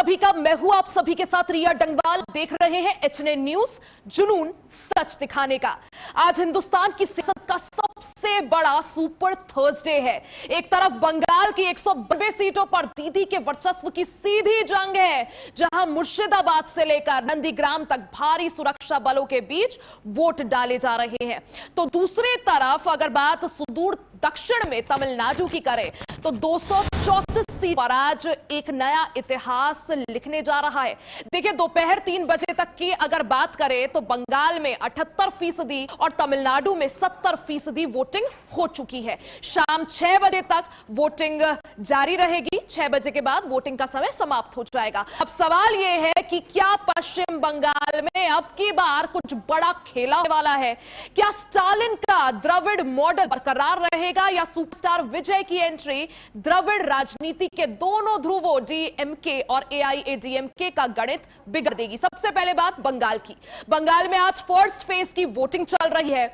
सभी का मैं हूं आप सभी के साथ रिया डंगवाल। देख रहे हैं एचएनए न्यूज, जुनून सच दिखाने का। आज हिंदुस्तान की सियासत का सबसे बड़ा सुपर थर्सडे है। एक तरफ बंगाल की 192 सीटों पर दीदी के वर्चस्व की सीधी जंग है, जहां मुर्शिदाबाद से लेकर नंदीग्राम तक भारी सुरक्षा बलों के बीच वोट डाले जा रहे हैं। तो दूसरी तरफ अगर बात सुदूर दक्षिण में तमिलनाडु की करें तो 234 सीट पर आज एक नया इतिहास लिखने जा रहा है। देखिए, दोपहर 3 बजे तक की अगर बात करें तो बंगाल में 78% और तमिलनाडु में 70% वोटिंग हो चुकी है। शाम 6 बजे तक वोटिंग जारी रहेगी। 6 बजे के बाद वोटिंग का समय समाप्त हो जाएगा। अब सवाल यह है कि क्या पश्चिम बंगाल में अब की बार कुछ बड़ा खेला होने वाला है? क्या स्टालिन का द्रविड़ मॉडल बरकरार रहेगा या सुपरस्टार विजय की एंट्री द्रविड़ राजनीति के दोनों ध्रुवों डीएमके और एआईएडीएमके का गणित बिगड़ देगी? सबसे पहले बात बंगाल की। बंगाल में आज फर्स्ट फेज की वोटिंग चल रही है।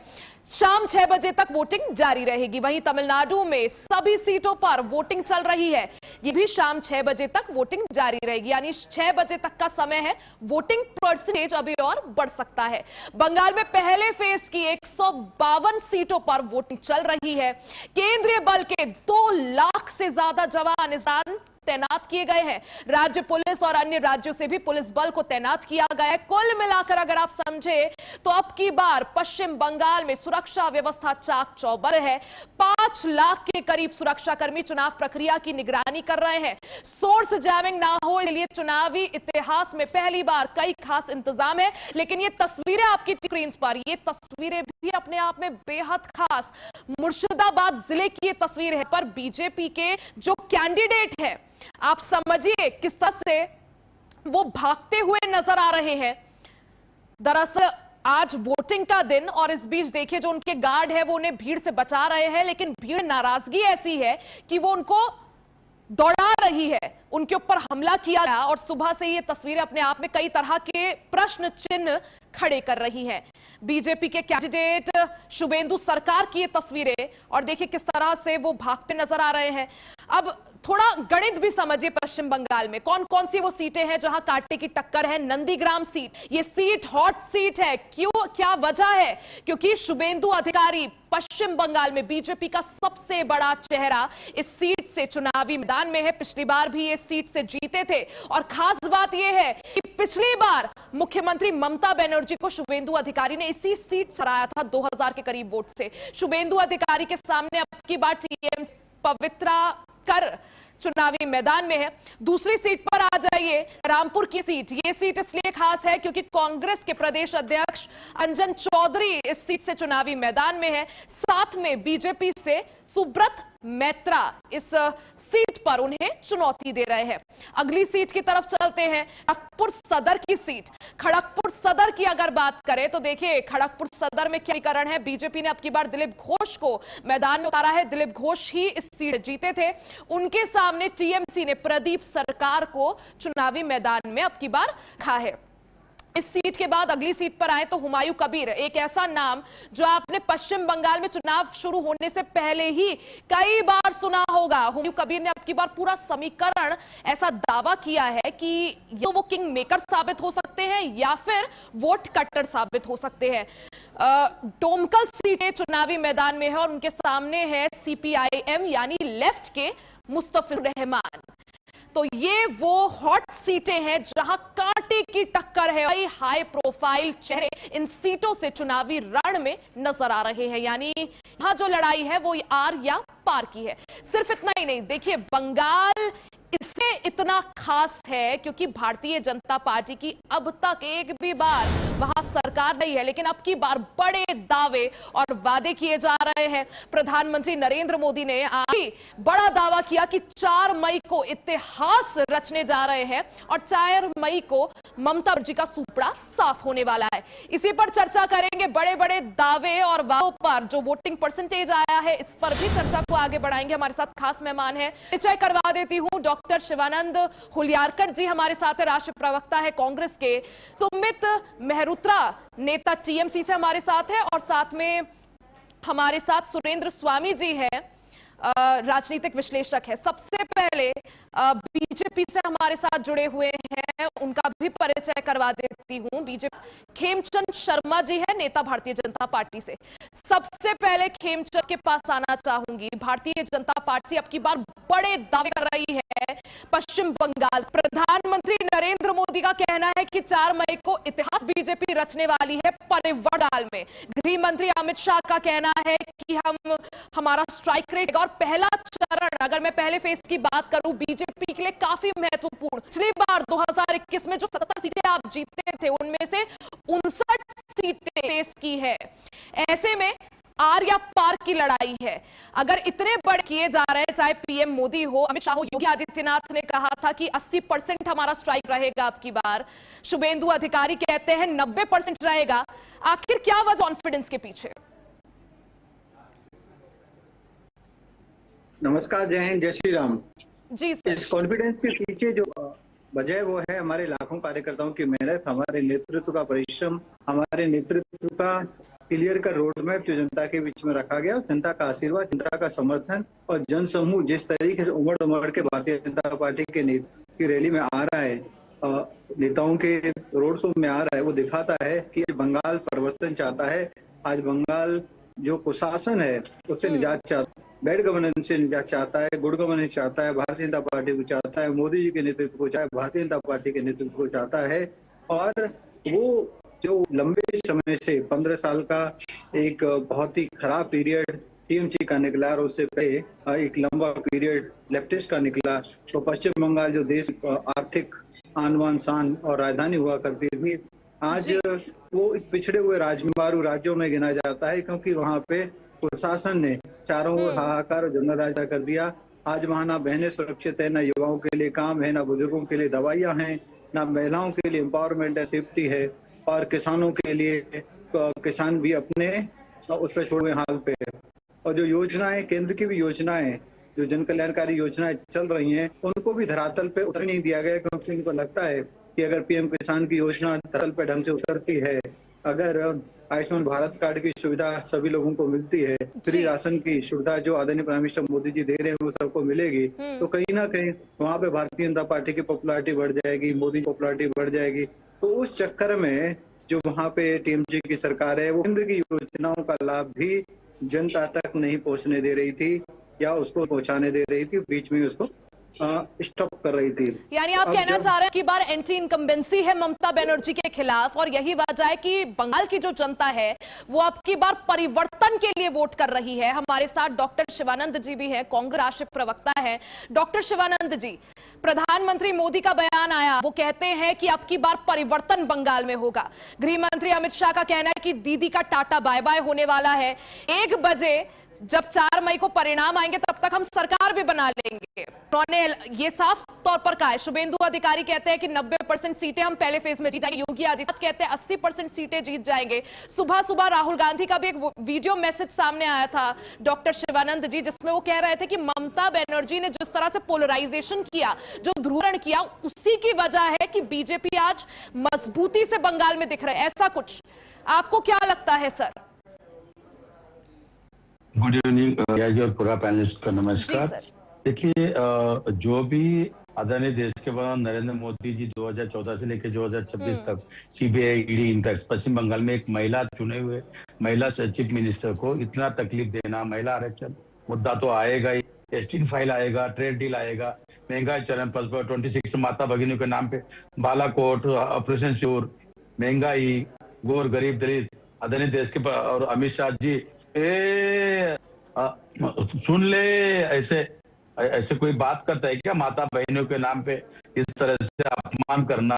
शाम 6 बजे तक वोटिंग जारी रहेगी। वहीं तमिलनाडु में सभी सीटों पर वोटिंग चल रही है। ये भी शाम 6 बजे तक वोटिंग जारी रहेगी, यानी 6 बजे तक का समय है। वोटिंग परसेंटेज अभी और बढ़ सकता है। बंगाल में पहले फेज की 152 सीटों पर वोटिंग चल रही है। केंद्रीय बल के 2 लाख से ज्यादा जवान इस दौरान तैनात किए गए हैं। राज्य पुलिस और अन्य राज्यों से भी पुलिस बल को तैनात किया गया है। कुल मिलाकर अगर आप समझे तो अब की बार पश्चिम बंगाल में सुरक्षा व्यवस्था चाक चौबंद है। 5 लाख के करीब सुरक्षाकर्मी चुनाव प्रक्रिया की निगरानी कर रहे हैं। सोर्स जैमिंग ना हो, इसलिए चुनावी इतिहास में पहली बार कई खास इंतजाम है। लेकिन ये तस्वीरें आपकी स्क्रीन पर, ये तस्वीरें भी अपने आप में बेहद खास। मुर्शिदाबाद जिले की ये तस्वीर है, पर बीजेपी के जो कैंडिडेट है, आप समझिए किस तरह से वो भागते हुए नजर आ रहे हैं। दरअसल आज वोटिंग का दिन, और इस बीच देखिए जो उनके गार्ड है वो उन्हें भीड़ से बचा रहे हैं, लेकिन भीड़ नाराजगी ऐसी है कि वो उनको दौड़ा रही है, उनके ऊपर हमला किया गया। और सुबह से ये तस्वीरें अपने आप में कई तरह के प्रश्न चिन्ह खड़े कर रही हैं। बीजेपी के कैंडिडेट शुभेंदु सरकार की ये तस्वीरें, और देखिए किस तरह से वो भागते नजर आ रहे हैं। अब थोड़ा गणित भी समझिए। पश्चिम बंगाल में कौन कौन सी वो सीटें हैं जहां कांटे की टक्कर है। नंदीग्राम सीट, ये सीट हॉट सीट है। क्यों, क्या वजह है? क्योंकि शुभेंदु अधिकारी पश्चिम बंगाल में बीजेपी का सबसे बड़ा चेहरा इस सीट से चुनावी मैदान में है। पिछली बार भी इस सीट से जीते थे, और खास बात यह है कि पिछली बार मुख्यमंत्री ममता बनर्जी को शुभेंदु अधिकारी ने इसी सीट से हराया था 2000 के करीब वोट से। शुभेंदु अधिकारी के सामने अब की बार टीएमसी पवित्रा कर चुनावी मैदान में है। दूसरी सीट पर आ जाइए, रामपुर की सीट। ये सीट इसलिए खास है क्योंकि कांग्रेस के प्रदेश अध्यक्ष अंजन चौधरी इस सीट से चुनावी मैदान में है। साथ में बीजेपी से सुब्रत मैत्रा इस सीट पर उन्हें चुनौती दे रहे हैं। अगली सीट की तरफ चलते हैं, खड़गपुर सदर की सीट। खड़गपुर सदर की अगर बात करें तो देखिए खड़गपुर सदर में क्या समीकरण है। बीजेपी ने अब की बार दिलीप घोष को मैदान में उतारा है। दिलीप घोष ही इस सीट जीते थे। उनके सामने टीएमसी ने प्रदीप सरकार को चुनावी मैदान में अब की बार रखा है। इस सीट के बाद अगली सीट पर आए तो हुमायूं कबीर, एक ऐसा नाम जो आपने पश्चिम बंगाल में चुनाव शुरू होने से पहले ही कई बार सुना होगा। हुमायूं कबीर ने अब की बार पूरा समीकरण ऐसा दावा किया है कि ये वो किंग मेकर साबित हो सकते हैं या फिर वोट कट्टर साबित हो सकते हैं। डोमकल सीटें चुनावी मैदान में है और उनके सामने है सीपीआईएम यानी लेफ्ट के मुस्तफिजुर रहमान। तो ये वो हॉट सीटें हैं जहां कांटे की टक्कर है। कई हाई प्रोफाइल चेहरे इन सीटों से चुनावी रण में नजर आ रहे हैं, यानी यहां जो लड़ाई है वो आर या पार की है। सिर्फ इतना ही नहीं, देखिए बंगाल इससे इतना खास है क्योंकि भारतीय जनता पार्टी की अब तक एक भी बार वहां सरकार नहीं है, लेकिन अब की बार बड़े दावे और वादे किए जा रहे हैं। प्रधानमंत्री नरेंद्र मोदी ने आज बड़ा दावा किया कि 4 मई को इतिहास रचने जा रहे हैं और 4 मई को ममता बनर्जी का सुपड़ा साफ होने वाला है। इसी पर चर्चा करेंगे। बड़े बड़े दावे और वादों पर जो वोटिंग परसेंटेज आया है, इस पर भी चर्चा को आगे बढ़ाएंगे। हमारे साथ खास मेहमान है, परिचय करवा देती हूं। डॉक्टर शिवानंद हुलियारकर जी हमारे साथ है, राष्ट्रीय प्रवक्ता है कांग्रेस के। सुमित मेहरोत्रा नेता टीएमसी से हमारे साथ है, और साथ में हमारे साथ सुरेंद्र स्वामी जी हैं, राजनीतिक विश्लेषक है। सबसे पहले बीजेपी से हमारे साथ जुड़े हुए हैं, उनका भी परिचय करवा देती हूँ। बीजेपी खेमचंद शर्मा जी है, नेता भारतीय जनता पार्टी से। सबसे पहले खेमचंद के पास आना चाहूंगी। भारतीय जनता पार्टी अब की बार बड़े दावे कर रही है पश्चिम बंगाल। प्रधानमंत्री नरेंद्र मोदी का कहना है कि 4 मई को इतिहास बीजेपी रचने वाली है परिवर्तन में। गृह मंत्री अमित शाह का कहना है कि हमारा स्ट्राइक रेट और पहला चरण, अगर मैं पहले फेज की बात करूं, बीजेपी के लिए काफी महत्वपूर्ण। पिछली बार 2021 में जो 77 सीटें आप जीते थे, उनमें से 59 सीटें फेस की है। ऐसे में आर या पार की लड़ाई है। अगर इतने बड़े किए जा रहे हैं, चाहे पीएम मोदी हो, अमित शाह हो, योगी आदित्यनाथ ने कहा था कि 80% हमारा स्ट्राइक रहेगा अब की बार। शुभेंदु अधिकारी कहते हैं 90% रहेगा। आखिर क्या वजह कॉन्फिडेंस के पीछे? नमस्कार, जय हिंद, जय श्री राम जी सर। इस कॉन्फिडेंस के पीछे जो वजह वो है हमारे लाखों कार्यकर्ताओं की मेहनत, हमारे नेतृत्व का परिश्रम, हमारे नेतृत्व का क्लियर का रोड मैप जो जनता के बीच में रखा गया, जनता का आशीर्वाद, जनता का समर्थन और जन समूह जिस तरीके से उमड़ उमड़ के भारतीय जनता पार्टी के की रैली में आ रहा है, नेताओं के रोड शो में आ रहा है, वो दिखाता है कि बंगाल परिवर्तन चाहता है। आज बंगाल जो कुशासन है उससे निजात चाहता है, बैड गवर्नेंस से निजात चाहता है, गुड गवर्नेंस चाहता है, भारतीय जनता पार्टी को चाहता है, मोदी जी के नेतृत्व को चाहता है, भारतीय जनता पार्टी के नेतृत्व को चाहता है। और वो जो लंबे समय से 15 साल का एक बहुत ही खराब पीरियड टीएमसी का निकला और उससे पहले एक लंबा पीरियड लेफ्टिस्ट का निकला, तो पश्चिम बंगाल जो देश आर्थिक आन बान शान और राजधानी हुआ करती थी, आज वो पिछड़े हुए राजमारू राज्यों में गिना जाता है, क्योंकि वहाँ पे प्रशासन ने चारों ओर हाहाकार और जंगल राज कर दिया। आज वहाँ ना बहनें सुरक्षित है, ना युवाओं के लिए काम है, ना बुजुर्गों के लिए दवाइयाँ हैं, ना महिलाओं के लिए एम्पावरमेंट है, सेफ्टी है, और किसानों के लिए किसान भी अपने उस पर छोड़े हाल पे है। और जो योजनाएं, केंद्र की भी योजनाएं, जो जन कल्याणकारी योजनाएं चल रही हैं, उनको भी धरातल पे उतर नहीं दिया गया, क्योंकि इनको लगता है कि अगर पीएम किसान की योजना धरातल पे ढंग से उतरती है, अगर आयुष्मान भारत कार्ड की सुविधा सभी लोगों को मिलती है, फ्री राशन की सुविधा जो आदरणीय प्राइम मिनिस्टर मोदी जी दे रहे हैं वो सबको मिलेगी, तो कहीं ना कहीं वहाँ पे भारतीय जनता पार्टी की पॉपुलैरिटी बढ़ जाएगी, मोदी की पॉपुलैरिटी बढ़ जाएगी। तो उस चक्कर में जो वहाँ पे टीएमसी की सरकार है, वो केंद्र की योजनाओं का लाभ भी जनता तक नहीं पहुँचने दे रही थी, या उसको पहुँचाने दे रही थी, बीच में उसको स्टॉप कर रही थी। यानी आप कहना चाह रहे हैं कि बार एंटी इनकम्बेंसी है ममता बनर्जी के खिलाफ, और यही वजह है कि बंगाल की जो जनता है वो अब की बार परिवर्तन के लिए वोट कर रही है। हमारे साथ डॉक्टर शिवानंद जी भी हैं, कांग्रेस राष्ट्रीय प्रवक्ता है। डॉक्टर शिवानंद जी, प्रधानमंत्री मोदी का बयान आया, वो कहते हैं कि अब की बार परिवर्तन बंगाल में होगा। गृह मंत्री अमित शाह का कहना है कि दीदी का टाटा बाय बाय होने वाला है। 1 बजे जब 4 मई को परिणाम आएंगे तब तक हम सरकार भी बना लेंगे। उन्होंने ये साफ तौर पर कहा है। शुभेंदु अधिकारी कहते हैं कि 90% सीटें हम पहले फेज में जीत जाएंगे। योगी आदित्यनाथ कहते हैं 80% सीटें जीत जाएंगे। सुबह सुबह राहुल गांधी का भी एक वीडियो मैसेज सामने आया था डॉक्टर शिवानंद जी, जिसमें वो कह रहे थे कि ममता बनर्जी ने जिस तरह से पोलराइजेशन किया, जो ध्रुवीकरण किया, उसी की वजह है कि बीजेपी आज मजबूती से बंगाल में दिख रहा है। ऐसा कुछ आपको क्या लगता है सर? गुड इवनिंग और पूरा पैनलिस्ट का नमस्कार। देखिए, जो भी आदरणीय देश के प्रधान नरेंद्र मोदी जी 2014 से लेकर 2026 तक सीबीआई, ईडी, इनफैक्ट पश्चिम बंगाल में एक महिला चुने हुए महिला चीफ मिनिस्टर को इतना तकलीफ देना, महिला आरक्षण मुद्दा तो आएगा ही, टेस्टिंग फाइल आएगा, ट्रेड डील आएगा, महंगाई चरण पर 26 माता भगिनियों के नाम पे बालाकोट, ऑपरेशन श्योर, महंगाई, गोर गरीब दलित, आदरणीय देश के और अमित शाह जी सुन ले, ऐसे कोई बात करता है क्या? माता बहनों के नाम पे इस तरह से अपमान करना,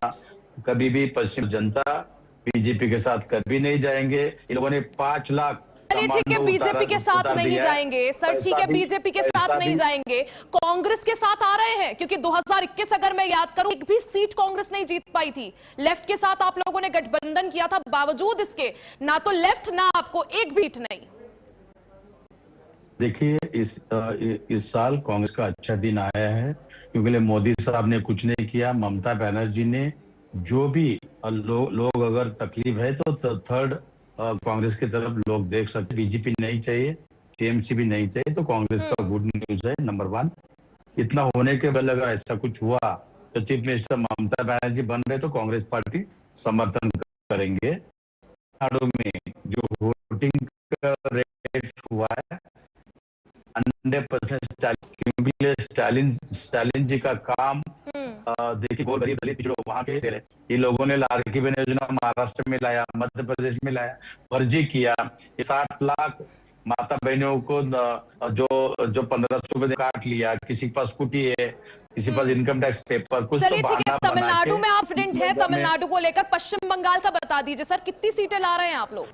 कभी भी पश्चिम जनता बीजेपी के साथ कभी नहीं जाएंगे। इन लोगों ने 5 लाख ठीक है, बीजेपी के साथ नहीं जाएंगे सर, ठीक है, बीजेपी के साथ नहीं जाएंगे, कांग्रेस के साथ आ रहे हैं, क्योंकि 2021 अगर मैं याद करूं, एक भी सीट कांग्रेस नहीं जीत पाई थी। लेफ्ट के साथ आप लोगों ने गठबंधन किया था, बावजूद इसके ना तो लेफ्ट ना आपको एक भी सीट नहीं। देखिए, इस साल कांग्रेस का अच्छा दिन आया है, क्योंकि मोदी साहब ने कुछ नहीं किया। ममता बनर्जी ने जो भी लोग अगर तकलीफ है तो थर्ड कांग्रेस की तरफ लोग देख सकते। बीजेपी नहीं चाहिए, टीएमसी भी नहीं चाहिए, तो कांग्रेस का गुड न्यूज है नंबर 1। इतना होने के बाद अगर ऐसा कुछ हुआ तो चीफ मिनिस्टर ममता बनर्जी बन रहे तो कांग्रेस पार्टी समर्थन करेंगे। तमिलनाडु में जो वोटिंग का रेट हुआ है 100% क्योंकि स्टालिन जी का काम देखिए, बहुत गरीब दलित जो वहां के थे, ये लोगों ने लाड़की बहन योजना महाराष्ट्र में लाया, मध्य प्रदेश में लाया, फर्जी किया। 60 लाख माता बहनों को जो 1500 रुपए काट लिया। किसी के पास स्कूटी है, किसी के पास इनकम टैक्स पेपर, कुछ तो चलिए ठीक है, बहाना बना तमिलनाडु के में कॉन्फिडेंट है तमिलनाडु को लेकर। पश्चिम बंगाल का बता दीजिए सर, कितनी सीटें ला रहे हैं आप लोग?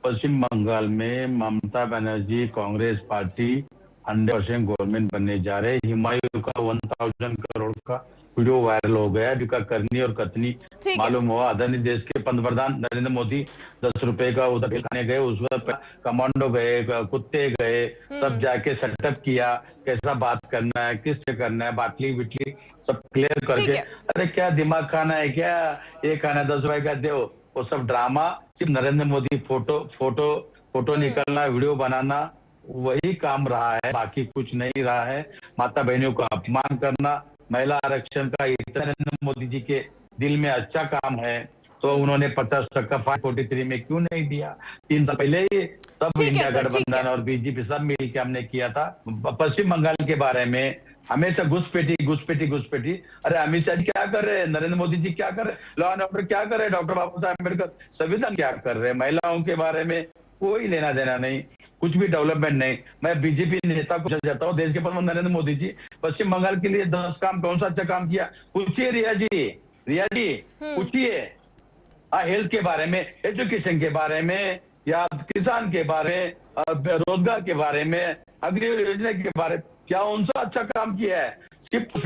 पश्चिम बंगाल में ममता बनर्जी कांग्रेस पार्टी 100% गवर्नमेंट बनने जा रहे हैं। हुमायूं का 1000 करोड़ का वीडियो वायरल हो गया, जिसका करनी और कतनी मालूम हुआ। आदरणीय देश के पंतप्रधान नरेंद्र मोदी 10 रुपए का उधर खाने गए, उस वक्त कमांडो गए, कुत्ते गए, सब जाके सेटअप किया, कैसा बात करना है, किस से करना है, बाटली बिटली सब क्लियर करके। अरे क्या दिमाग खाना है क्या, ये खाना 10 रुपए का दो, वो सब ड्रामा। सिर्फ नरेंद्र मोदी फोटो निकलना, वीडियो बनाना, वही काम रहा है, बाकी कुछ नहीं रहा है। माता बहनों का अपमान करना, महिला आरक्षण का इतना नरेंद्र मोदी जी के दिल में अच्छा काम है तो उन्होंने 50% 543 में क्यों नहीं दिया? 3 साल पहले ही सब इंडिया गठबंधन और बीजेपी सब मिल के हमने किया था। पश्चिम बंगाल के बारे में हमेशा घुसपैठी। अरे अमित शाह जी क्या कर रहे हैं, नरेंद्र मोदी जी क्या कर रहे हैं, लॉ एंड ऑर्डर क्या कर रहे हैं, डॉक्टर बाबा साहब अम्बेडकर संविधान क्या कर रहे हैं, महिलाओं के बारे में कोई लेना देना नहीं, कुछ भी डेवलपमेंट नहीं। मैं बीजेपी नेता को जाता हूँ, देश के प्रधानमंत्री नरेंद्र मोदी जी पश्चिम बंगाल के लिए 10 काम कौन सा अच्छा काम किया, पूछिए रिया जी पूछिए। हेल्थ के बारे में, एजुकेशन के बारे में, या किसान के बारे में, रोजगार के बारे में, अग्नि योजना के बारे में, क्या उनसा अच्छा काम किया है? सिर्फ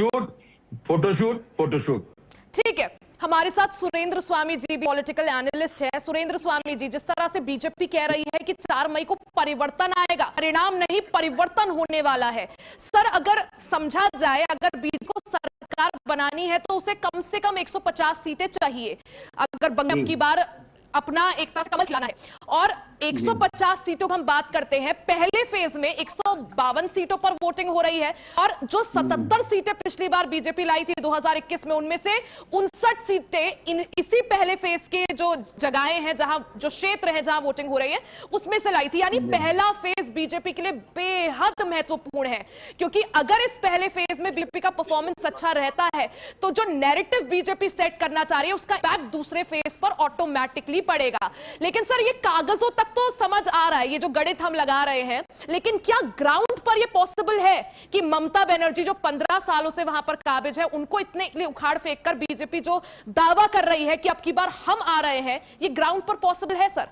फोटोशूट। ठीक है, हमारे साथ सुरेंद्र स्वामी जी भी पॉलिटिकल एनालिस्ट है। सुरेंद्र स्वामी जी, जिस तरह से बीजेपी कह रही है कि 4 मई को परिवर्तन आएगा, परिणाम नहीं परिवर्तन होने वाला है। सर अगर समझा जाए, अगर बीजेपी को सरकार बनानी है तो उसे कम से कम 150 सीटें चाहिए, अगर बंगाल की बार अपना एक तरह से कमल खिलाना है। और 150 सीटों की हम बात करते हैं, पहले फेज में 152 सीटों पर वोटिंग हो रही है, और जो 77 सीटें पिछली बार बीजेपी लाई थी 2021 में, उनमें से 59 सीटें इसी पहले फेज के जो जगहें हैं, जहां जो क्षेत्र है जहां वोटिंग हो रही है, उसमें से लाई थी। यानी पहला फेज बीजेपी के लिए बेहद महत्वपूर्ण है, क्योंकि अगर इस पहले फेज में बीजेपी का परफॉर्मेंस अच्छा रहता है तो जो नैरेटिव बीजेपी सेट करना चाह रही है उसका इम्पैक्ट दूसरे फेज पर ऑटोमेटिकली पड़ेगा। लेकिन सर ये कागजों तक तो समझ आ रहा है, ये जो गणित हम लगा रहे हैं, लेकिन क्या ग्राउंड पर ये पॉसिबल है कि ममता बनर्जी जो 15 सालों से वहां पर काबिज है, उनको इतने उखाड़ फेंक कर बीजेपी जो दावा कर रही है कि अब की बार हम आ रहे हैं, ये ग्राउंड पर पॉसिबल है सर?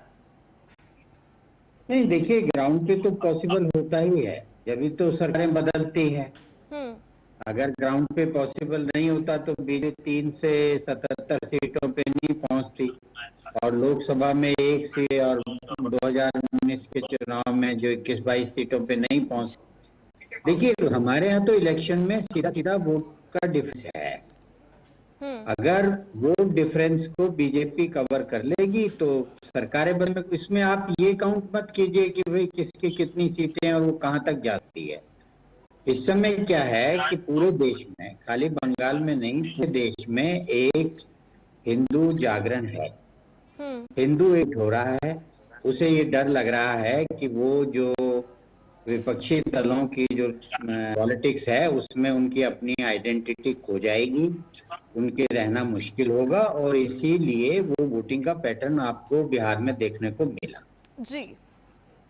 नहीं, देखिए ग्राउंड पे तो पॉसिबल होता ही है, जब तो सरकारें बदलती हैं। अगर ग्राउंड पे पॉसिबल नहीं होता तो बीजेपी 3 से 77 सीटों पे नहीं पहुंचती, और लोकसभा में 1 से, और 2019 के चुनाव में जो 21-22 सीटों पे नहीं पहुंचती। देखिए हमारे यहाँ तो इलेक्शन में सीधा वोट का डिफरेंस है। अगर वोट डिफरेंस को बीजेपी कवर कर लेगी तो सरकारें बन, इसमें आप ये काउंट मत कीजिए कि भाई किसकी कितनी सीटें और वो कहाँ तक जाती है। इस समय क्या है कि पूरे देश में, खाली बंगाल में नहीं, पूरे देश में एक हिंदू जागरण है, हिंदू एक हो रहा है। उसे ये डर लग रहा है कि वो जो विपक्षी दलों की जो पॉलिटिक्स है उसमें उनकी अपनी आइडेंटिटी खो जाएगी, उनके रहना मुश्किल होगा, और इसीलिए वो वोटिंग का पैटर्न आपको बिहार में देखने को मिला जी।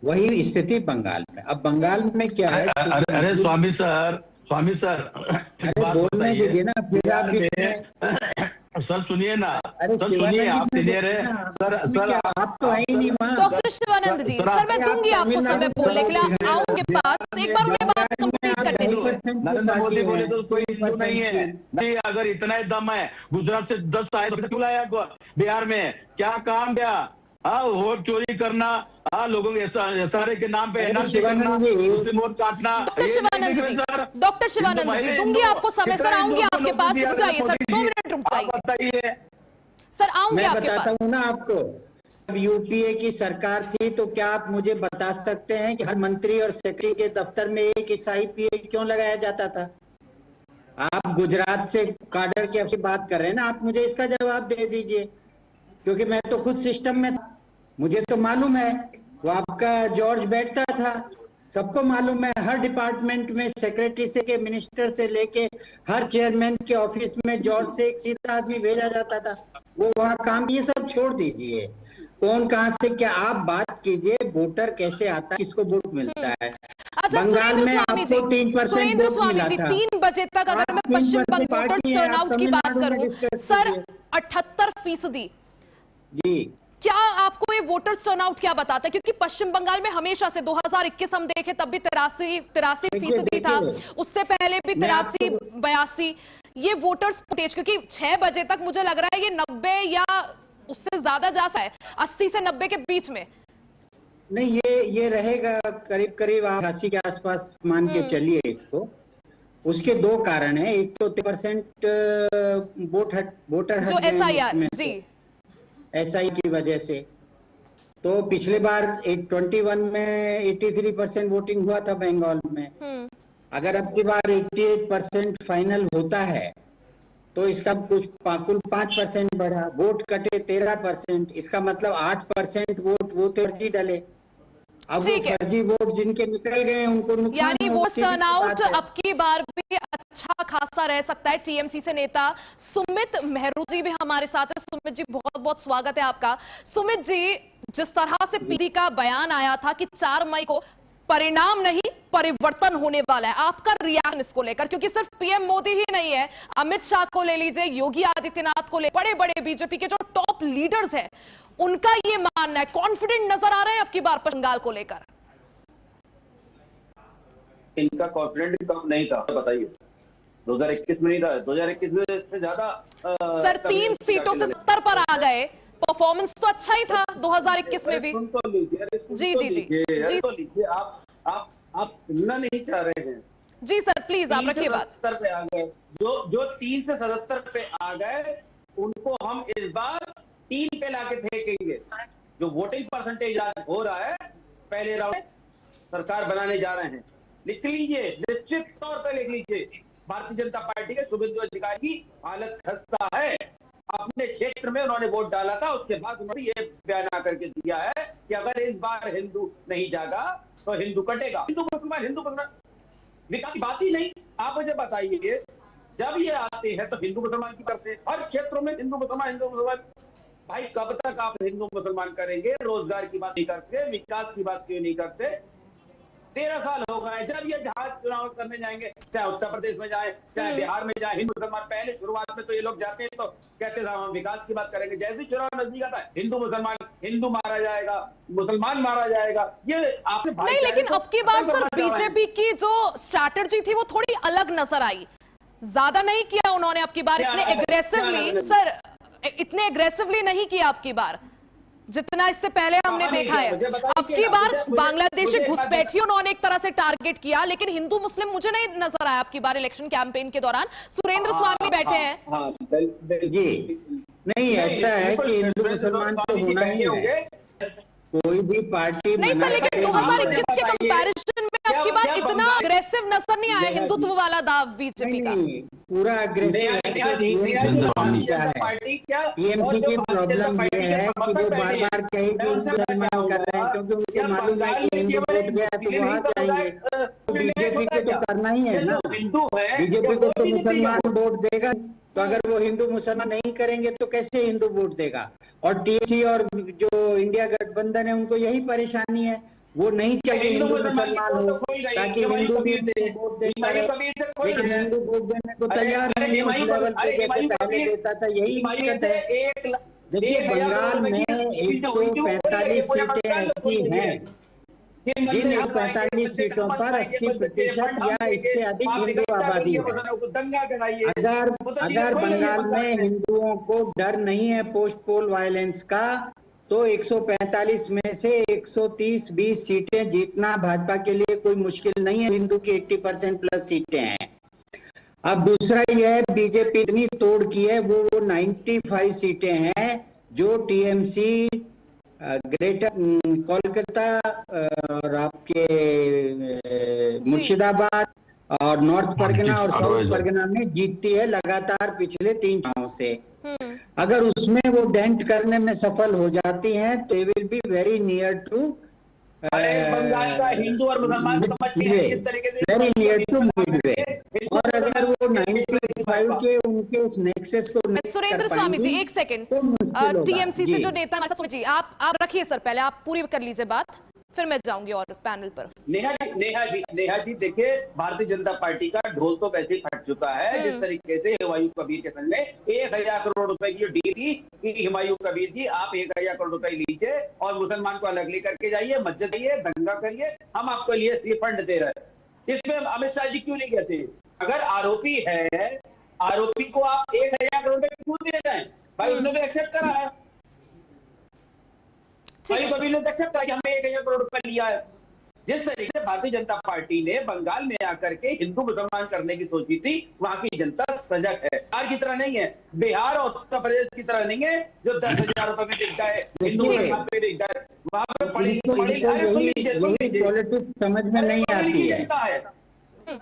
वही स्थिति बंगाल में। अब बंगाल में क्या है? अरे स्वामी सर बोलने दीजिए ना, फिर आप सर सुनिए ना, सर सुनिए, आप सीनियर है सर आप तो है ही नहीं वहाँ। डॉक्टर शिवानंद जी, सर मैं दूंगी आपको समय बोलने के लिए, आऊंगे पास, एक बार उन्हें बात कंप्लीट करने दीजिए। नरेंद्र मोदी बोले तो कोई इशू नहीं है, नहीं अगर इतना ही दम है, गुजरात से 10 आए तो क्यों लाया बिहार में? क्या काम किया? वोट चोरी करना, लोगों के एसआरए के नाम पे एनआरसी करना, उससे वोट काटना। डॉक्टर शिवानंद जी, दूंगी आपको समय, सर आऊंगी आपके पास, रुक जाइए सर, 2 मिनट रुक जाइए। बताइए सर, आऊंगी मैं आपके पास। बताता हूँ ना आपको, यूपीए की सरकार थी तो क्या आप मुझे बता सकते हैं कि हर मंत्री और सेक्रेटरी के दफ्तर में एक ईसाई पीए क्यों लगाया जाता था? आप गुजरात से काडर की आपसे बात कर रहे हैं ना, आप मुझे इसका जवाब दे दीजिए, क्योंकि मैं तो खुद सिस्टम में था, मुझे तो मालूम है। वो आपका जॉर्ज बैठता था, सबको मालूम है, हर डिपार्टमेंट में सेक्रेटरी से के मिनिस्टर से लेके हर चेयरमैन के ऑफिस में जॉर्ज से एक सीधा आदमी भेजा जाता था, वो वहाँ काम। ये सब छोड़ दीजिए, कौन कहाँ से क्या, आप बात कीजिए वोटर कैसे आता है, किसको वोट मिलता है। अच्छा, बंगाल में आपको 3% सुरेंद्र वोट स्वामी मिला जी, था। 3 बजे तक अगर मैं पश्चिम बंगाल वोटर्स टर्नआउट की बात करूं सर, 78%। जी, क्या आपको ये वोटर्स टर्नआउट क्या बताता है? क्योंकि पश्चिम बंगाल में हमेशा से 2021 हम देखें तब भी 83% था, उससे पहले भी 83-82 ये वोटर्स फुटेज, क्योंकि 6 बजे तक मुझे लग रहा है ये 90 या उससे ज्यादा जा सकता है, 80 से 90 के बीच में। नहीं, ये रहेगा करीब करीब 80 के आसपास मान के चलिए इसको। उसके 2 कारण हैं, एक तो 30% वोटर जो SIR जी SI की वजह से। तो पिछले बार 21 में 83% वोटिंग हुआ था बंगाल में। अगर अब की बार 88% फाइनल होता है तो इसका कुल 5% बढ़ा, वोट कटे 13%, इसका मतलब 8% वोट वो फर्जी डले। अब वो फर्जी वोट जिनके निकल गए उनको नुकसान, यानी वो टर्नआउट अब की बार भी अच्छा खासा रह सकता है। टीएमसी से नेता सुमित मेहरू जी भी हमारे साथ है। सुमित जी, बहुत बहुत स्वागत है आपका। सुमित जी, जिस तरह से पीडी का बयान आया था कि 4 मई को परिणाम नहीं परिवर्तन होने वाला है, आपका रिएक्शन इसको लेकर? क्योंकि सिर्फ पीएम मोदी ही नहीं है, अमित शाह को ले लीजिए, योगी आदित्यनाथ को ले, बड़े बड़े बीजेपी के जो टॉप लीडर्स हैं उनका ये मानना है, कॉन्फिडेंट नजर आ रहे हैं आपकी बार बंगाल को लेकर? इनका कॉन्फिडेंट कम नहीं था, बताइए। 2021 में नहीं था, 2021 में से ज्यादा सर 3 सीटों से 70 पर आ गए, परफॉर्मेंस तो अच्छा ही था 2021 में भी। जी जी जी जी, तो लीजिए, आप सुनना नहीं चाह रहे हैं। जी सर प्लीज आप रखिए बात। 77 पे आ गए, जो 3 से 77 पे आ गए उनको हम इस बार 3 पे लाके फेंकेंगे। जो वोटिंग परसेंटेज आज हो रहा है, पहले राउंड सरकार बनाने जा रहे हैं। लिख लीजिए, निश्चित तौर पर लिख लीजिए, भारतीय जनता पार्टी के शुभेंदु अधिकारी की हालत खस्ता है। अपने क्षेत्र में उन्होंने वोट डाला था, उसके बाद उन्होंने ये बयान आकर के दिया है कि अगर इस बार हिंदू नहीं जागा तो हिंदू कटेगा। हिंदू मुसलमान विकास की बात ही नहीं। आप मुझे बताइए, जब ये आते हैं तो हिंदू मुसलमान की करते हैं, हर क्षेत्रों में हिंदू मुसलमान। भाई कब तक आप हिंदू मुसलमान करेंगे? रोजगार की बात नहीं करते, विकास की बात क्यों नहीं करते? 13 साल हो गए। जब ये जहां चुनाव करने जाएंगे, चाहे उत्तर प्रदेश में जाए, चाहे बिहार में जाए, हिंदू मुसलमान पहले शुरुआत में तो ये लोग जाते हैं तो कहते थे हम विकास की बात करेंगे। जैसे ही चुनाव नजदीक आता है, हिंदू मुसलमान, हिंदू मारा जाएगा, मुसलमान मारा जाएगा। ये आपने नहीं, लेकिन अब की बार सर बीजेपी की जो स्ट्रैटेजी थी वो थोड़ी अलग नजर आई। ज्यादा नहीं किया उन्होंने अब की बार, इतने एग्रेसिवली सर, इतने एग्रेसिवली नहीं किया अब की बार जितना इससे पहले हमने देखा है। अब की बार बांग्लादेशी घुसपैठियों उन्होंने एक तरह से टारगेट किया, लेकिन हिंदू मुस्लिम मुझे नहीं नजर आया अब की बार इलेक्शन कैंपेन के दौरान। सुरेंद्र स्वामी बैठे हैं। जी नहीं, ऐसा है कि हिंदू मुसलमान तो होना ही है, कोई भी पार्टी नहीं सर, लेकिन 2021 के कंपैरिजन में अब की बार इतना अग्रेसिव नजर नहीं आया हिंदुत्व वाला दाव बीजेपी का। पूरा अग्रेसिव टीएमसी की प्रॉब्लम ये है कि वो बार बार कहेगी मुसलमान कर रहे हैं, क्योंकि उनको मालूम है कि हिंदू वोट गया तो वहां जाएंगे। तो बीजेपी को तो करना ही है ना, बीजेपी को तो मुसलमान वोट देगा। तो अगर वो हिंदू मुसलमान नहीं करेंगे तो कैसे हिंदू वोट देगा? और टीएमसी और जो इंडिया गठबंधन है उनको यही परेशानी है, वो नहीं चाहिए हिंदू मुसलमान हो ताकि हिंदू भी वोट देता रहे, लेकिन हिंदू वोट देने को तैयार नहीं है उस लेवल पे जैसे पहले देता था। यही दिक्कत है। देखिए बंगाल में 145 सीटें ऐसी हैं जिन 145 सीटों पर 80% या इससे अधिक हिंदू आबादी है। अगर बंगाल में हिंदुओं को डर नहीं है पोस्ट पोल वायलेंस का, तो 145 में से 130-20 सीटें जीतना भाजपा के लिए कोई मुश्किल नहीं है। हिंदू की 80% प्लस सीटें हैं। अब दूसरा यह है, बीजेपी इतनी तोड़ की है, वो 95 सीटें हैं जो टीएमसी ग्रेटर कोलकाता और आपके मुर्शिदाबाद और नॉर्थ परगना और साउथ परगना में जीतती है लगातार पिछले 3 चुनावों से। अगर उसमें वो डेंट करने में सफल हो जाती हैं तो they will be very near to Bengal का हिंदू और मुसलमान समझते हैं इस तरीके से, वेरी नियर टू मिडवे। और अगर वो 95 के उनके उस नेक्सस को सुरेंद्र स्वामी जी एक सेकंड, टीएमसी से जो नेता हमारे साथ, जी आप रखिए सर, पहले आप पूरी कर लीजिए बात, फिर मैं जाऊंगी और पैनल पर। नेहा जी देखिए, भारतीय जनता पार्टी का ढोल तो वैसे ही फट चुका है। जिस तरीके से हुमायूं कबीर के संग में 1000 करोड़ रुपए की डील थी कि हुमायूं कबीर जी आप 1000 करोड़ रुपए लीजिए और मुसलमान को अलग लेकर के जाइए, मस्जिद जाइए, दंगा करिए, हम आपको लिए रिफंड दे रहे हैं। इसमें अमित शाह जी क्यों नहीं कहते? अगर आरोपी है, आरोपी को आप 1000 करोड़ रुपए क्यों दे रहे हैं? भाई उन्होंने एक्सेप्ट करा है, कभी ने एक्सेप्ट करा कि हमने 1000 करोड़ रुपए लिया है। जिस तरीके से भारतीय जनता पार्टी ने बंगाल में आकर के हिंदू मुसलमान करने की सोची थी, वहां की जनता सजग है। बिहार की तरह नहीं है, बिहार और उत्तर प्रदेश की तरह नहीं है जो 10,000 रुपए में बिक जाए, हिंदू मुसलमान पे बिक जाए। वहां पे पॉलिटिक्स समझ में नहीं आती है।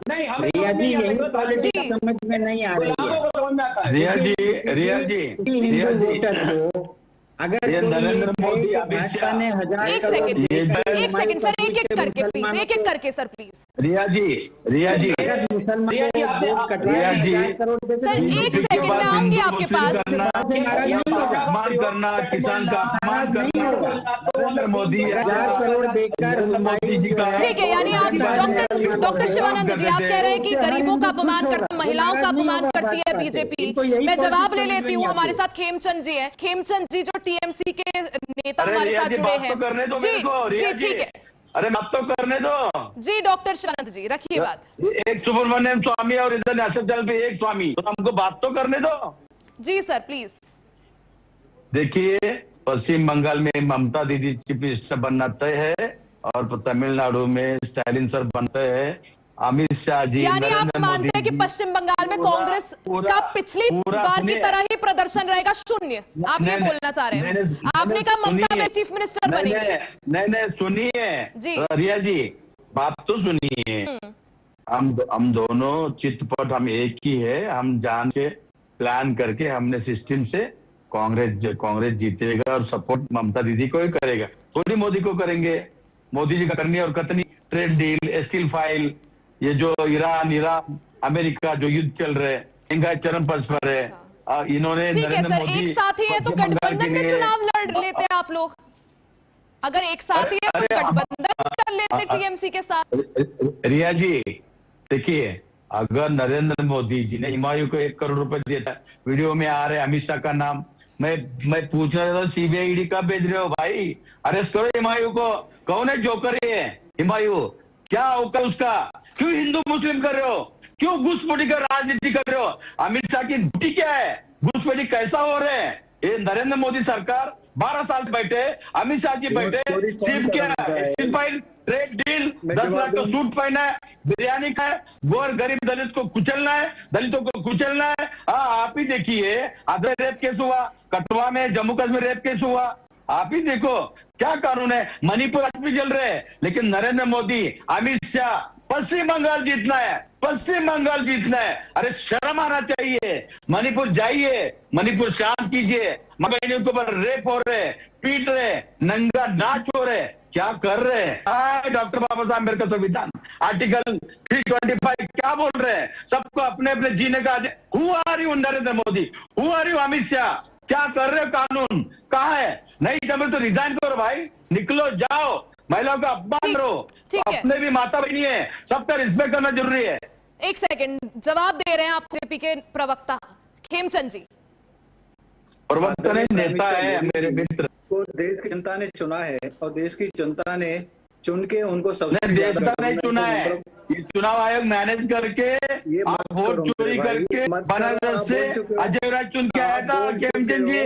नहीं, हमें पॉलिटिक्स समझ में नहीं आ रही है। रिया जी अगर ये नरेंद्र मोदी भाजपा ने 1000 एक सेकंड सर, एक एक करके प्लीज, एक एक करके सर प्लीज। रिया जी मुसलमान रिया जी सर एक सेकंड में आऊंगी आपके पास। अपमान करना, किसान का अपमान करना नरेंद्र मोदी मोदी जी का, ठीक है, यानी आप डॉक्टर शिवानंद जी आप कह रहे हैं कि गरीबों का अपमान करता, महिलाओं का अपमान करती है बीजेपी। मैं जवाब ले लेती हूँ, हमारे साथ खेमचंद जी है, खेमचंद जी जो टीएमसी के नेता हमारे साथ जुड़े हैं। करने दो मेरे को, रिया जी, ठीक है, अरे बात तो करने दो जी। डॉक्टर शिवानंद जी रखिए बात। एक सुब्रमण्यम स्वामी और इधर नेशनल चैनल पे एक स्वामी, तो हमको बात तो करने दो। जी सर प्लीज। देखिए, पश्चिम बंगाल में ममता दीदी चीफ मिनिस्टर बनना तय है और तमिलनाडु में स्टालिन सर बनते हैं। अमित शाह जी, यानी आप मानते हैं कि पश्चिम बंगाल में कांग्रेस का पिछली बार की तरह ही प्रदर्शन रहेगा, शून्य? आप ये बोलना चाह रहे हैं? आपने कहा ममता में चीफ मिनिस्टर बनेगी। नहीं सुनिए रिया जी, बात तो सुनिए। हम दोनों चितपट हम एक ही है, हम जान के प्लान करके हमने सिस्टम से कांग्रेस जीतेगा और सपोर्ट ममता दीदी को ही करेगा, थोड़ी मोदी को करेंगे। मोदी जी का करनी और कतनी ट्रेड डील, स्टील फाइल, ये जो ईरान अमेरिका जो युद्ध चल रहे हैं, महंगाई चरम पर है। इन्होंने नरेंद्र मोदी एक साथ ही है तो गठबंधन में चुनाव लड़ लेते हैं आप लोग। अगर एक साथ ही है तो गठबंधन कर लेते टीएमसी के साथ। रिया जी देखिए, अगर नरेंद्र मोदी जी ने हुमायूं को 1 करोड़ रुपए दिया था, वीडियो में आ रहे अमित शाह का नाम, मैं पूछ रहा था सीबीआई ईडी कब भेज रहे हो भाई? अरेस्ट करो हुमायूं को। कौन है जोकर है हुमायूं? क्या होगा उसका? क्यों हिंदू मुस्लिम कर रहे हो? क्यों घुसपैठी का राजनीति कर रहे हो? अमित शाह की ड्यूटी क्या है? घुसपैठी कैसा हो रहे हैं? ये नरेंद्र मोदी सरकार 12 साल बैठे, अमित शाह जी बैठे, सिर्फ क्या steel file, trade deal, 10 lakh का सूट पहना है, बिरयानी का है, गोर गरीब दलित को कुचलना है, दलितों को कुचलना है। आप ही देखिए, आदर रेप केस हुआ, कठुआ में जम्मू कश्मीर रेप केस हुआ, आप ही देखो क्या कानून है। मणिपुर आज भी चल रहे हैं, लेकिन नरेंद्र मोदी, अमित शाह, पश्चिम बंगाल जीतना है, पश्चिम बंगाल जीतना है। अरे शर्म आना चाहिए। मणिपुर जाइए, मणिपुर शांत कीजिए। मां बहनों के ऊपर रेप हो रहे, पीट रहे, नंगा नाच हो रहे, क्या कर रहे हैं? डॉक्टर बाबा साहब अम्बेडकर संविधान आर्टिकल 325 क्या बोल रहे हैं? सबको अपने अपने जीने का अधिकार। Who are you Narendra Modi? Who are you Amit Shah? क्या कर रहे हो? कानून कहाँ है? नहीं जमे तो रिजाइन करो भाई, निकलो, जाओ। महिलाओं का अपमान करो, अपने भी माता बहनी है, सबका रिस्पेक्ट करना जरूरी है। एक सेकंड, जवाब दे रहे हैं आप बीजेपी के प्रवक्ता खेमचंद जी। प्रवक्ता नहीं, नेता है मेरे मित्र को देश की जनता ने चुना है और देश की जनता ने चुन के उनको सबसे देश का नहीं चुना है, ये चुनाव आयोग मैनेज करके आप वोट चोरी करके बनारस से अजय राज चुन के आया था। खेमचंद जी,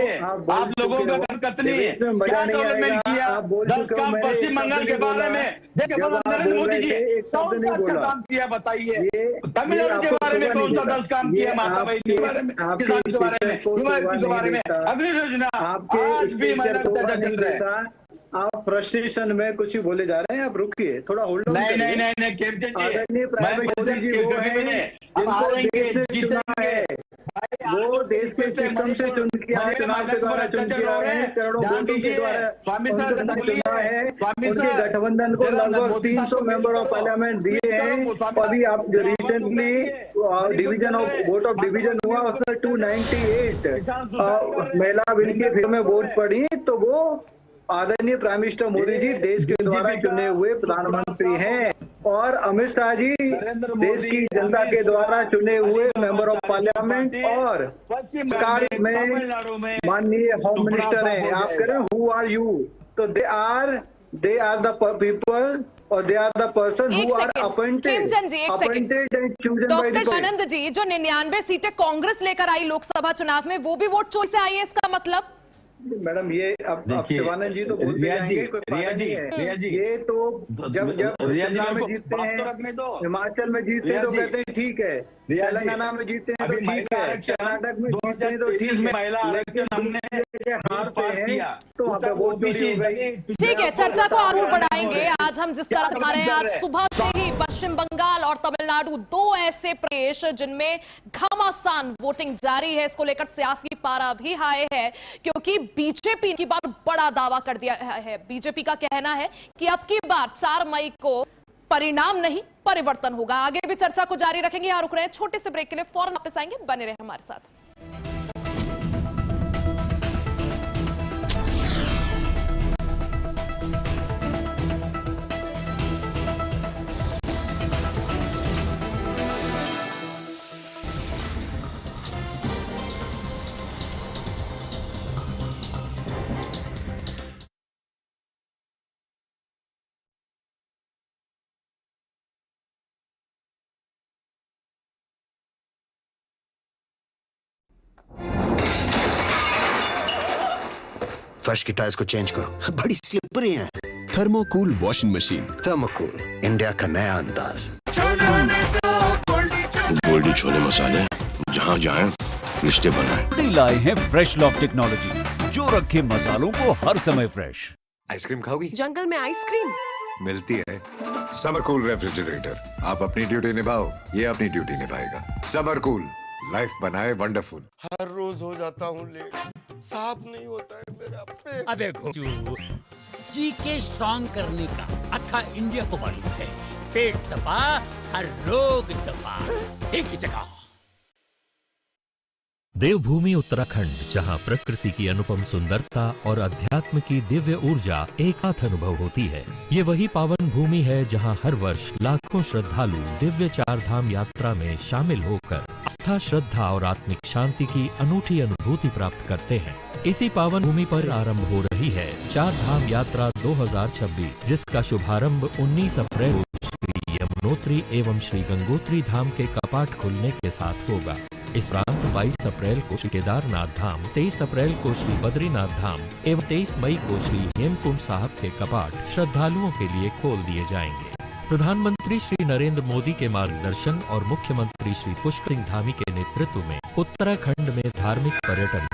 आप लोगों का कतनी क्या डेवलपमेंट किया? 10 काम पश्चिम बंगाल के बारे में नरेंद्र मोदी जी कौन सा अच्छा काम किया बताइए? तमिलनाडु के बारे में कौन सा 10 काम किया? माता बहनी के बारे में, किसान के बारे में, युवा के बारे में, अग्नि योजना, आज भी महिला चल रहे हैं। आप फ्रस्ट्रेशन में कुछ ही बोले जा रहे हैं, आप रुकिए, थोड़ा होल्ड ऑन नहीं करिए। नहीं नहीं खेमचंद जी, आदरणीय प्राइम मैं मोदी जी वो हैं जिनको देश ने चुना है, वो देश के सिस्टम से चुन के आए, चुनाव के द्वारा चुन के आए हैं, करोड़ों वोटों के द्वारा उनको चुना है। उनके गठबंधन को लगभग 300 मेंबर ऑफ पार्लियामेंट दिए हैं। अभी आप जो recently division of vote of division हुआ उसमें 298 महिला बिल के फिर में वोट पड़ी, तो वो आदरणीय प्राइम मिनिस्टर मोदी जी देश के द्वारा चुने हुए प्रधानमंत्री हैं, और अमित शाह जी देश की जनता के द्वारा चुने हुए मेंबर ऑफ पार्लियामेंट और सरकार में माननीय होम मिनिस्टर हैं। आप करें हु आर यू, तो दे आर द पीपल और they are the person who are appointed and chosen by the doctor Anand ji, जो 99 सीटें कांग्रेस लेकर आई लोकसभा चुनाव में, वो भी वोट चोरी से आई है, इसका मतलब? मैडम ये अब शिवानंद जी तो बोलते जाएंगे, कोई पालन नहीं है। ये तो जब शिमला में जीतते हैं, हिमाचल में जीतते हैं तो कहते हैं ठीक है, तेलंगाना में जीतते हैं तो ठीक है, कर्नाटक में जीतते हैं तो ठीक है, लेकिन हमने हारते हैं तो वहाँ पे वोट चोरी हो गई। ठीक है, चर्चा को आगे बढ़ाएंगे। आज हम जिस तरह से आ रहे हैं, आज सुबह से ही पश्चिम बंगाल और तमिलनाडु, दो ऐसे प्रदेश जिनमें घमासान वोटिंग जारी है, इसको लेकर सियासी पारा भी हाई है, क्योंकि बीजेपी की बार बड़ा दावा कर दिया है। बीजेपी का कहना है कि अब की बार 4 मई को परिणाम नहीं परिवर्तन होगा। आगे भी चर्चा को जारी रखेंगे। यहां रुक रहे हैं छोटे से ब्रेक के लिए, फौरन वापस आएंगे, बने रहे हमारे साथ। फर्श की टाइल्स को चेंज करो, बड़ी स्लिपरी हैं। थर्मोकूल वॉशिंग मशीन। थर्मोकूल, इंडिया का नया अंदाज। गोल्डी छोले मसाले, जहाँ जाएं रिश्ते बनाएं। लाए हैं फ्रेश लॉक टेक्नोलॉजी, जो रखे मसालों को हर समय फ्रेश। आइसक्रीम खाओगी? जंगल में आइसक्रीम मिलती है। समर कूल रेफ्रिजरेटर, आप अपनी ड्यूटी निभाओ, ये अपनी ड्यूटी निभाएगा। समर कूल, लाइफ बनाए वंडरफुल। हर रोज हो जाता हूँ लेट, साफ नहीं होता है मेरा पेट। अबे जी के स्ट्रॉन्ग करने का अथा इंडिया को मालूम है, पेट सफा हर रोग दफा। एक ही जगह देवभूमि उत्तराखंड, जहां प्रकृति की अनुपम सुंदरता और अध्यात्म की दिव्य ऊर्जा एक साथ अनुभव होती है। ये वही पावन भूमि है जहां हर वर्ष लाखों श्रद्धालु दिव्य 4 धाम यात्रा में शामिल होकर आस्था, श्रद्धा और आत्मिक शांति की अनूठी अनुभूति प्राप्त करते हैं। इसी पावन भूमि पर आरंभ हो रही है 4 धाम यात्रा 2026, जिसका शुभारंभ 19 अप्रैल को श्री यमुनोत्री एवं श्री गंगोत्री धाम के कपाट खुलने के साथ होगा। इस उपरांत 22 अप्रैल को श्री केदारनाथ धाम, 23 अप्रैल को श्री बद्रीनाथ धाम एवं 23 मई को श्री हेमकुंड साहब के कपाट श्रद्धालुओं के लिए खोल दिए जाएंगे। प्रधानमंत्री श्री नरेंद्र मोदी के मार्गदर्शन और मुख्यमंत्री श्री पुष्कर सिंह धामी के नेतृत्व में उत्तराखंड में धार्मिक पर्यटन